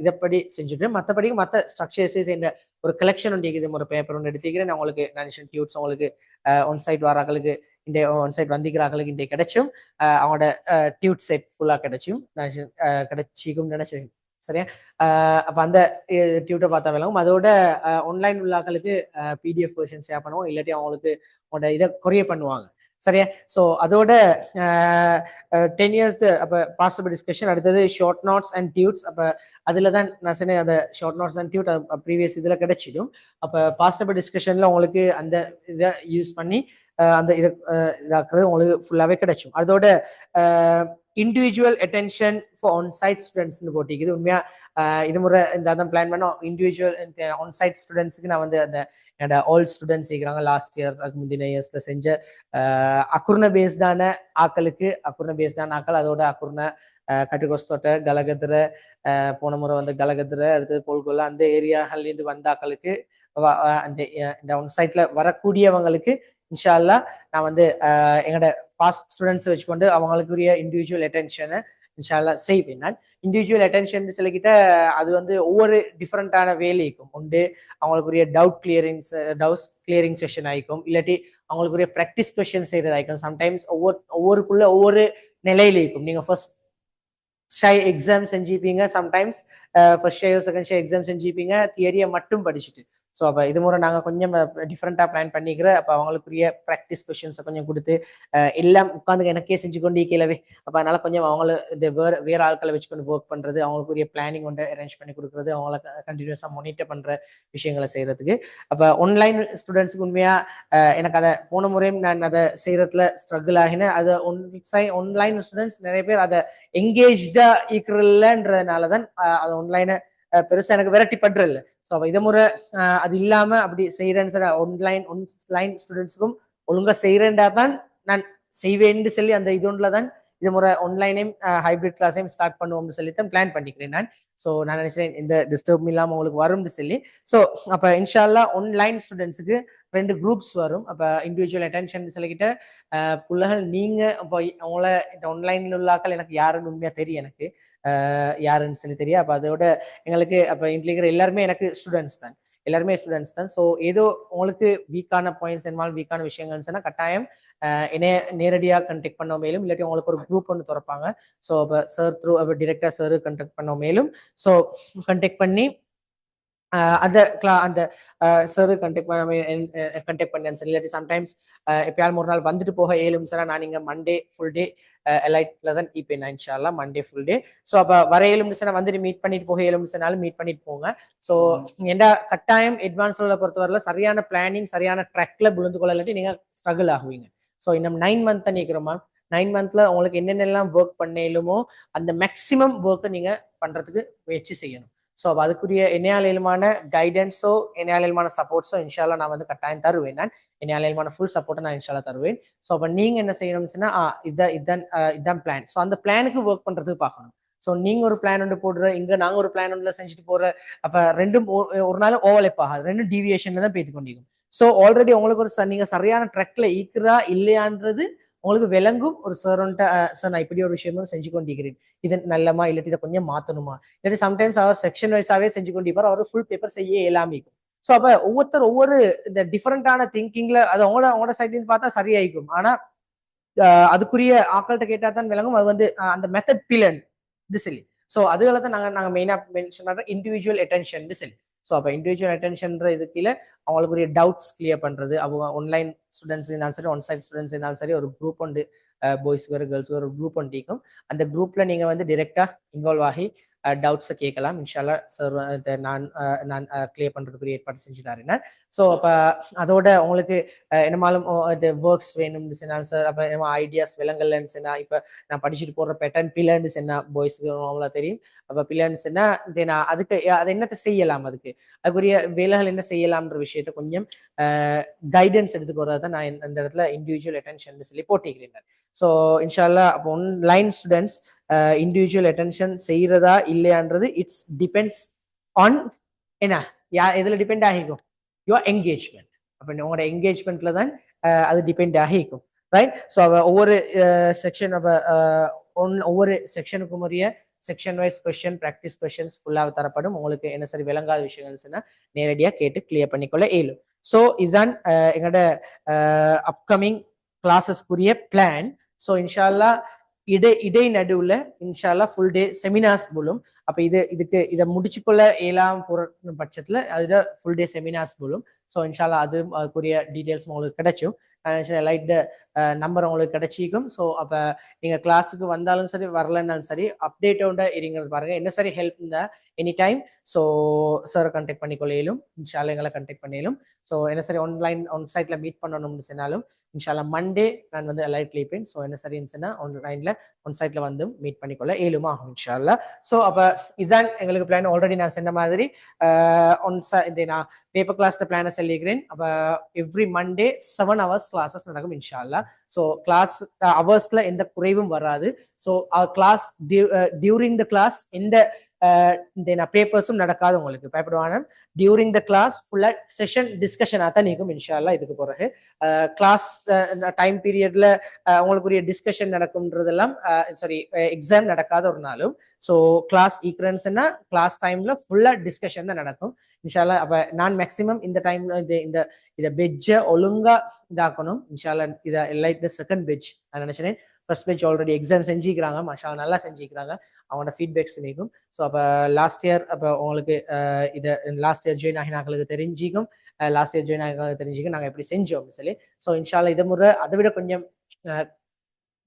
இதைப்படி செஞ்சுட்டேன். மற்றபடியும் மற்ற ஸ்ட்ரக்சர் எஸ்ஏஸ் என்ற ஒரு கலெக்ஷன் ஒன்று இருக்குது, ஒரு பேப்பர் ஒன்று எடுத்துக்கிறேன். நான் உங்களுக்கு நான் டியூட்ஸ் உங்களுக்கு ஒன் சைட் வராங்களுக்கு இந்த ஒன் சைட் வந்திக்கிறாங்களுக்கு இந்த கிடைச்சும் அவங்களோட டியூட் செட் ஃபுல்லா கிடைச்சும் கிடைச்சிக்கும் நினைச்சேன். சரியா? அப்ப அந்த டியூட்டை பார்த்தா விளங்கும். அதோட ஆன்லைன் உள்ளாக்களுக்கு பிடிஎஃப் வெர்ஷன் ஷேர் பண்ணுவோம், இல்லாட்டி அவங்களுக்கு அவங்களோட இதை கொரியர் பண்ணுவாங்க. சரியா? ஸோ அதோட 10 years அப்போ பாஸ்ட் பேப்பர் டிஸ்கஷன். அடுத்தது ஷார்ட் நோட்ஸ் அண்ட் டியூட்ஸ். அப்போ அதில் தான் நான் சொன்னேன் அந்த short notes and Dude previous இதில் கிடைச்சிடும். அப்போ பாஸ்ட் பேப்பர் டிஸ்கஷனில் உங்களுக்கு அந்த இதை யூஸ் பண்ணி அந்த இது இதாக்குறது உங்களுக்கு ஃபுல்லாவே கிடைச்சும். அதோட individual attention for on side ஸ்டூடெண்ட்ஸ்னு போட்டிக்குது. உண்மையா இது முறை இந்த அதான் பிளான் பண்ணோம். இண்டிவிஜுவல் ஆன் சைட் ஸ்டூடெண்ட்ஸுக்கு நான் வந்து அந்த என்னோட ஆல் ஸ்டூடெண்ட்ஸ் இருக்கிறாங்க லாஸ்ட் இயர் அதுக்கு முந்தின இயர்ஸ்ல செஞ்ச அக்குர்ண பேஸ்டான ஆக்களுக்கு அக்குர்ண பேஸ்டான ஆக்கள் அதோட அக்குர்ண கட்டுக்கொஸ்தோட்ட கலகத்திர போன முறை வந்து கலகத்திர அடுத்தது போல்கொல்ல அந்த ஏரியாகள்லேருந்து வந்த ஆக்களுக்கு அந்த இந்த ஒன் சைட்ல வரக்கூடியவங்களுக்கு இன்ஷா அல்லா நான் வந்து எங்களோட பாஸ்ட் ஸ்டூடெண்ட்ஸ் வச்சுக்கொண்டு அவங்களுக்குரிய இண்டிவிஜுவல் அட்டென்ஷனை இன்ஷா அல்லா செய்வேன். நான் இண்டிவிஜுவல் அட்டென்ஷன் சொல்லிக்கிட்ட அது வந்து ஒவ்வொரு டிஃப்ரெண்டான வேலைக்கும் உண்டு. அவங்களுக்குரிய டவுட் கிளியரிங் செஷன் ஆயிக்கும், இல்லாட்டி அவங்களுக்குரிய ப்ராக்டிஸ் கொஸ்டின் செய்யறது ஆயிக்கும். சம்டைம்ஸ் ஒவ்வொருக்குள்ள ஒவ்வொரு நிலையில இருக்கும். நீங்க ஃபர்ஸ்ட் ஷை எக்ஸாம் செஞ்சுப்பீங்க, சம்டைம்ஸ் ஃபர்ஸ்ட் ஷை செகண்ட் ஷை எக்ஸாம் செஞ்சுப்பீங்க தியரியை மட்டும் படிச்சுட்டு. ஸோ அப்போ இது முறை நாங்கள் கொஞ்சம் டிஃப்ரெண்ட்டாக பிளான் பண்ணிக்கிறேன். அப்போ அவங்களுக்குரிய ப்ராக்டிஸ் கொஸ்டின்ஸை கொஞ்சம் கொடுத்து எல்லாம் உட்காந்து எனக்கே செஞ்சு கொண்டு கேளவே. அப்போ அதனால கொஞ்சம் அவங்கள இந்த வேற ஆட்களை வச்சு கொண்டு ஒர்க் பண்ணுறது, அவங்களுக்குரிய பிளானிங் கொண்டு அரேஞ்ச் பண்ணி கொடுக்குறது, அவங்கள கண்டினியூஸாக மானிட்டர் பண்ணுற விஷயங்களை செய்யறதுக்கு. அப்போ ஆன்லைன் ஸ்டூடெண்ட்ஸுக்கு உண்மையாக எனக்கு அதை போன முறையும் நான் அதை செய்யறதுல ஸ்ட்ரகிள் ஆகினேன். அதை ஆன்லைன் ஸ்டூடெண்ட்ஸ் நிறைய பேர் அதை எங்கேஜ்டா இருக்கிறதுலன்றதுனால தான் அது ஆன்லைனை பெருசாக எனக்கு விரட்டி பண்றதில்ல. ஸோ இதை முறை அது இல்லாம அப்படி செய்யறேன்னு சார் ஆன்லைன் ஸ்டூடெண்ட்ஸுக்கும் ஒழுங்கா செய்யறேன்டா தான் நான் செய்வேன்னு சொல்லி அந்த இது ஒன்றில் தான் இது முறை ஆன்லைனையும் ஹைபிரிட் கிளாஸையும் ஸ்டார்ட் பண்ணுவோம்னு சொல்லி தான் பிளான் பண்ணிக்கிறேன் நான். ஸோ நான் நினைச்சேன் இந்த டிஸ்டர்ப் இல்லாமல் உங்களுக்கு வரும்னு சொல்லி. ஸோ அப்போ இன்ஷால்லா ஆன்லைன் ஸ்டூடெண்ட்ஸுக்கு 2 குரூப்ஸ் வரும். அப்போ இண்டிவிஜுவல் அட்டென்ஷன் சொல்லிக்கிட்ட பிள்ளைகள் நீங்க இப்போ அவங்கள இந்த ஆன்லைன்ல உள்ளாக்கள் எனக்கு யாருன்னு உண்மையா தெரியும், எனக்கு யாருன்னு சொல்லி தெரியும். அப்போ அதோட எங்களுக்கு அப்போ இதில் இருக்கிற எல்லாருமே எனக்கு ஸ்டூடெண்ட்ஸ் தான், எல்லாருமே ஸ்டூடெண்ட்ஸ் தான். ஸோ ஏதோ உங்களுக்கு வீக்கான பாயிண்ட்ஸ் என்னால் வீக்கான விஷயங்கள்ஸ்னா கட்டாயம் என்னைய நேரடியாக கண்டெக்ட் பண்ண மேலும், இல்லாட்டி உங்களுக்கு ஒரு குரூப் ஒன்று திறப்பாங்க. ஸோ அப்போ சார் த்ரூ அப்போ டிரெக்டா சார் கண்டெக்ட் பண்ண மேலும். ஸோ கண்டெக்ட் பண்ணி அந்த சார் கண்டெக்ட் பண்ணேன்னு சொல்லி, இல்லாட்டி சம்டைம்ஸ் எப்பயாலும் ஒரு நாள் வந்துட்டு போக ஏழும் சார் நான் இங்கே மண்டே ஃபுல் டே எலைட்ல தான் இப்போ நான் இன்ஷால்லா மண்டே ஃபுல் டே. ஸோ அப்போ வர ஏழும் சார் வந்துட்டு மீட் பண்ணிட்டு போக ஏழும் சார்னாலும் மீட் பண்ணிட்டு போங்க. ஸோ எந்த கட்டாயம் அட்வான்ஸ்ல பொறுத்தவரையில சரியான பிளானிங் சரியான ட்ராக்ல விழுந்து கொள்ள இல்லாட்டி நீங்க ஸ்ட்ரகிள் ஆகுவீங்க. ஸோ இன்னும் 9 மந்த் தான் நிற்கிறோமா, 9 மந்த்ல உங்களுக்கு என்னென்னலாம் ஒர்க் பண்ணலுமோ அந்த மேக்சிமம் ஒர்க்கை நீங்க பண்றதுக்கு முயற்சி செய்யணும். ஸோ அதுக்குரிய என்னையாளமான கைடன்ஸோ என்னையாளமான சப்போர்ட்ஸோ இன்ஷால்லா நான் வந்து கட்டாயம் தருவேன். நான் என்னையாளமான ஃபுல் சப்போர்ட்டை நான் இன்ஷால்லா தருவேன். ஸோ அப்போ நீங்க என்ன செய்யணும்னா இதான் பிளான். ஸோ அந்த பிளானுக்கு ஒர்க் பண்றதுக்கு பார்க்கணும். ஸோ நீங்க ஒரு பிளான் ஒன்று போடுற, இங்க நாங்க ஒரு பிளான் ஒன்று செஞ்சுட்டு போற, அப்ப ரெண்டும் ஒரு நாள் ஓவர்லேப் ஆகாது, ரெண்டும் டிவியேஷன்ல தான் பேத்து கொண்டிருக்கும். ஸோ ஆல்ரெடி உங்களுக்கு ஒரு நீங்க சரியான ட்ரெக்ல ஈக்குறா இல்லையான்றது உங்களுக்கு விளங்கும். ஒரு சார் நான் இப்படி ஒரு விஷயமும் செஞ்சு கொண்டிருக்கிறேன், இது நல்லமா இல்லாட்டி இதை கொஞ்சம் மாத்தணுமா, இல்லாட்டி சம்டைம்ஸ் அவர் செக்ஷன் வைஸாவே செஞ்சு கொண்டிருப்பார், அவர் ஃபுல் பேப்பர் செய்ய இயலாம இருக்கும். ஸோ அப்ப ஒவ்வொருத்தர் ஒவ்வொரு இந்த டிஃபரெண்டான திங்கிங்ல அது அவங்களோட சைட்ல பார்த்தா சரியாயிக்கும். ஆனா அதுக்குரிய ஆக்கள்கிட்ட கேட்டா தான் விளங்கும். அது வந்து அந்த மெத்தட் பிலன் சொல்லி. ஸோ அதுகளை தான் நாங்க மெயினா மென்ஷன் பண்ற இண்டிவிஜுவல் அட்டென்ஷன் சொல்லி. ஸோ அப்போ இண்டிவிஜுவல் அட்டென்ஷன்ற இது கீழே அவங்களுக்குரிய டவுட்ஸ் கிளியர் பண்றது, அவங்க ஆன்லைன் ஸ்டூடெண்ட்ஸ் இருந்தாலும் சரி ஆன் சைட் ஸ்டூடெண்ட்ஸ் இருந்தாலும் சரி ஒரு குரூப் ஒன்று பாய்ஸ்க்கு ஒரு கேர்ள்ஸ்க்கு ஒரு குரூப் ஒன்று இருக்கும். அந்த குரூப்ல நீங்க வந்து டிரெக்டா இன்வால்வ் ஆகி டவுட்ஸை கேட்கலாம். இன்ஷால்லா சார் நான் கிளியர் பண்றதுக்குரிய ஏற்பாடு செஞ்சு தரேன். ஸோ அப்போ அதோட உங்களுக்கு என்னமாலும் இது ஒர்க்ஸ் வேணும்னு சொன்னால் சார், அப்போ என்ன ஐடியாஸ் விலங்கல்னு சொன்னா, இப்போ நான் படிச்சுட்டு போடுற பேட்டர்ன் பிள்ளைன்னு சொன்னா பாய்ஸ்க்கு அவங்களா தெரியும். அப்போ பிள்ளைன்னு சொன்னா நான் அதுக்கு அதை என்னத்தை செய்யலாம், அதுக்குரிய வேலைகள் என்ன செய்யலாம்ன்ற விஷயத்த கொஞ்சம் கைடன்ஸ் எடுத்துக்கு வரதான் தான் நான் இந்த இடத்துல இண்டிவிஜுவல் அட்டென்ஷன் சொல்லி போட்டிக்கிறேன். ஸோ இன்ஷால்லா அப்போ ஆன்லைன் ஸ்டூடெண்ட்ஸ் இண்டிவிஜுவல் அட்டென்ஷன் செய்யறதா இல்லையான்றது இட்ஸ் டிபெண்ட்ஸ் ஆன் என்ன எதுல டிபெண்ட் ஆகிக்கும், யுவர் என்கேஜ்மெண்ட். அப்போ உங்களோட என்கேஜ்மெண்ட்ல தான் அது டிபெண்ட் ஆகிக்கும், ரைட்? ஸோ ஒவ்வொரு செக்ஷன் ஒவ்வொரு செக்ஷனுக்கும் உரிய section wise question practice questions ஃபுல்லாக தரப்படும். உங்களுக்கு என்ன சரி விளங்காத விஷயங்கள்னா நேரடியாக கேட்டு கிளியர் பண்ணிக்கொள்ள இயலும். ஸோ இதுதான் எங்களோட அப்கமிங் கிளாஸஸ்க்குரிய பிளான். ஸோ இன்ஷால்லா இடை நடுவில் இன்ஷால்லா ஃபுல் டே செமினார்ஸ் போலும். அப்போ இதை முடிச்சுக்கொள்ள இயலாம் போற பட்சத்தில் அதுதான் ஃபுல் டே செமினார்ஸ் போலும். ஸோ இன்ஷால்லா அதுக்குரிய டீட்டெயில்ஸ் உங்களுக்கு கிடைச்சும். லைட் நம்பர் உங்களுக்கு கிடைச்சிக்கும். ஸோ அப்போ நீங்கள் கிளாஸுக்கு வந்தாலும் சரி வரலன்னாலும் சரி அப்டேட்டோட இருங்கிறது பாருங்கள். என்ன சரி ஹெல்ப் இருந்தால் எனி டைம் ஸோ சாரை கான்டாக்ட் பண்ணிக்கொள்ளையிலும், இன்ஷால்லா எங்களை கான்டாக்ட் பண்ணிலும். ஸோ என்ன சரி ஆன் சைட்டில் மீட் பண்ணணும்னு சொன்னாலும் இன்ஷால்லா மண்டே நான் வந்து லைட்ல இருப்பேன். ஸோ என்ன சரி இருந்துச்சுன்னா ஆன் சைட்டில் வந்து மீட் பண்ணிக்கொள்ள ஏழுமா ஆகும் இன்ஷால்லா. ஸோ அப்போ இதுதான் எங்களுக்கு பிளான். ஆல்ரெடி நான் சொன்ன மாதிரி இந்த நான் பேப்பர் கிளாஸ்ல பிளானை சொல்லிக்கிறேன். அப்போ எவ்ரி மண்டே 7 hours கிளாஸஸ் நடக்கும் இன்ஷால்லா. ஸோ கிளாஸ் ஹவர்ஸ்ல எந்த குறைவும் வராது. So class during the class எந்த இந்த பேப்பர்ஸும் நடக்காது உங்களுக்கு பயப்படுவான. டியூரிங் த கிளாஸ் ஃபுல்லா செஷன் டிஸ்கஷனாக தான் நீக்கும் இன்ஷால்லா. இதுக்கு பிறகு கிளாஸ் டைம் பீரியட்ல உங்களுக்குரிய டிஸ்கஷன் நடக்கும்ன்றதெல்லாம் சாரி எக்ஸாம் நடக்காத ஒரு நாளும். ஸோ கிளாஸ் ஈக்குவலன்ஸ்னா கிளாஸ் டைம்ல ஃபுல்லா டிஸ்கஷன் தான் நடக்கும் இன்ஷால்லா. அப்ப நான் மேக்சிமம் இந்த டைம்ல இதை பெட்ஜை ஒழுங்கா இதாக்கணும் இன்ஷால்லா. இதை எல்லாம் செகண்ட் பெட்ச் நான் நினைச்சேன். ஃபர்ஸ்ட் பெட்ச் ஆல்ரெடி எக்ஸாம் செஞ்சுக்கிறாங்க, மாஷா நல்லா செஞ்சுக்கிறாங்க. அவங்களோட ஃபீட்பேக்ஸ் இருக்கும். ஸோ அப்போ லாஸ்ட் இயர் அப்போ உங்களுக்கு இதை லாஸ்ட் இயர் ஜாயின் ஆகினாக்களுக்கு தெரிஞ்சிக்கும், லாஸ்ட் இயர் ஜாயின் ஆகினாக்களுக்கு தெரிஞ்சிக்கும் நாங்கள் எப்படி செஞ்சோம் சொல்லி. ஸோ இன்ஷால்லா இதை முறை அதை விட கொஞ்சம்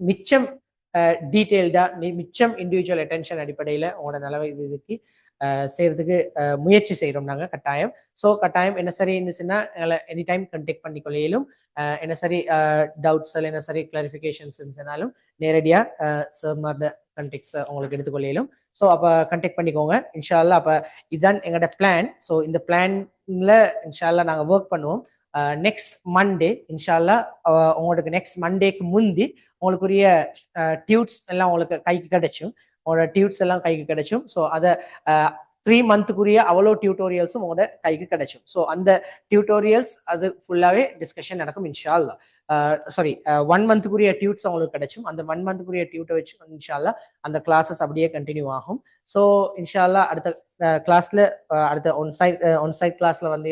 மிச்சம் டீட்டெயில்டா மிச்சம் இண்டிவிஜுவல் அட்டென்ஷன் அடிப்படையில் உங்களோட நிலவை இதுக்கு செய்யறதுக்கு முயற்சி செய்கிறோம் நாங்கள் கட்டாயம். ஸோ கட்டாயம் என்ன சரி இருந்துச்சுன்னா எனி டைம் கண்டெக்ட் பண்ணிக்கொள்ளையிலும், என்ன சரி டவுட்ஸ் என்ன சரி கிளாரிஃபிகேஷன்ஸ் இருந்துச்சுனாலும் நேரடியாக சார்மார்ட கண்டெக்ட்ஸை உங்களுக்கு எடுத்துக்கொள்ளையிலும். ஸோ அப்போ கண்டெக்ட் பண்ணிக்கோங்க இன்ஷால்லா. அப்போ இதுதான் எங்களோட பிளான். ஸோ இந்த பிளான்ல இன்ஷால்லா நாங்கள் ஒர்க் பண்ணுவோம். நெக்ஸ்ட் மண்டே இன்ஷால்லா உங்களுக்கு நெக்ஸ்ட் மண்டேக்கு முந்தி உங்களுக்குரிய டியூட்ஸ் எல்லாம் உங்களுக்கு கைக்கு கிடைச்சும். உங்களோட டியூட்ஸ் எல்லாம் கைக்கு கிடைச்சும். ஸோ அதை 3 monthக்குரிய அவ்வளோ டியூட்டோரியல்ஸும் உங்களோட கைக்கு கிடைச்சும். ஸோ அந்த டியூட்டோரியல்ஸ் அது ஃபுல்லாகவே டிஸ்கஷன் நடக்கும் இன்ஷால்லா. சாரி 1 monthக்குரிய டியூட்ஸ் உங்களுக்கு கிடைச்சும். அந்த 1 monthக்குரிய டியூட்டை வச்சு இன்ஷால்லா அந்த கிளாஸஸ் அப்படியே கண்டினியூ ஆகும். ஸோ இன்ஷால்லா அடுத்த கிளாஸ்ல அடுத்த ஒன்சைட் கிளாஸ்ல வந்து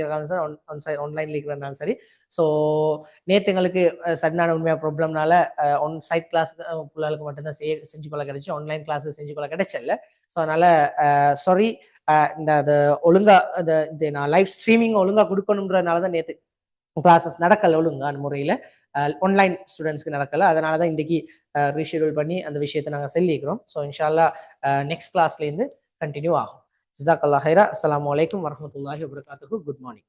சார் ஆன்லைன்ல இருக்கிறதுனாலும் சரி. ஸோ நேற்று எங்களுக்கு சடனான உண்மையாக ப்ராப்ளம்னால ஒன்சைட் கிளாஸ் பிள்ளைகளுக்கு மட்டும்தான் செஞ்சு கொள்ள கிடைச்சி, ஆன்லைன் கிளாஸ் செஞ்சு கொள்ள கிடைச்சல. ஸோ அதனால சாரி. அது ஒழுங்கா இந்த நான் லைவ் ஸ்ட்ரீமிங் ஒழுங்கா கொடுக்கணுன்றதுனால தான் நேற்று கிளாஸஸ் நடக்கல ஒழுங்கான முறையில் ஆன்லைன் ஸ்டூடெண்ட்ஸ்க்கு நடக்கல. அதனால தான் இன்றைக்கி ரீஷெடியூல் பண்ணி அந்த விஷயத்தை நாங்கள் சொல்லிக்கிறோம். ஸோ இன்ஷால்லா நெக்ஸ்ட் கிளாஸ்லேருந்து கண்டினியூ ஆகும். ஜஸாக்கல்லாஹ் ஹைரா. அஸ்ஸலாமு அலைக்கும் வரஹ்மத்துல்லாஹி வபரகாத்துஹு. Good morning.